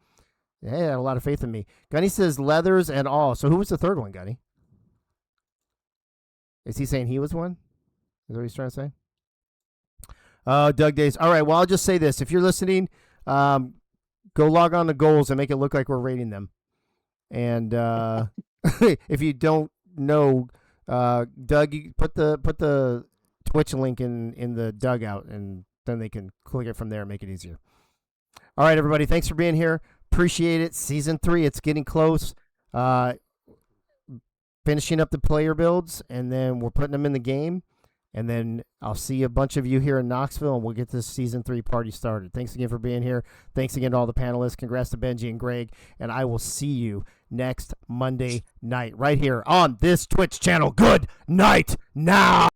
they had a lot of faith in me. Gunny says leathers and all. So who was the third one, Gunny? Is he saying he was one? Is that what he's trying to say? Doug Days. All right, well, I'll just say this. If you're listening, go log on to goals and make it look like we're rating them. And if you don't know, Doug, you put the Twitch link in the dugout, and then they can click it from there and make it easier. All right, everybody, thanks for being here. Appreciate it. Season 3, it's getting close. Finishing up the player builds, and then we're putting them in the game. And then I'll see a bunch of you here in Knoxville, and we'll get this Season 3 party started. Thanks again for being here. Thanks again to all the panelists. Congrats to Benji and Greg. And I will see you next Monday night right here on this Twitch channel. Good night now.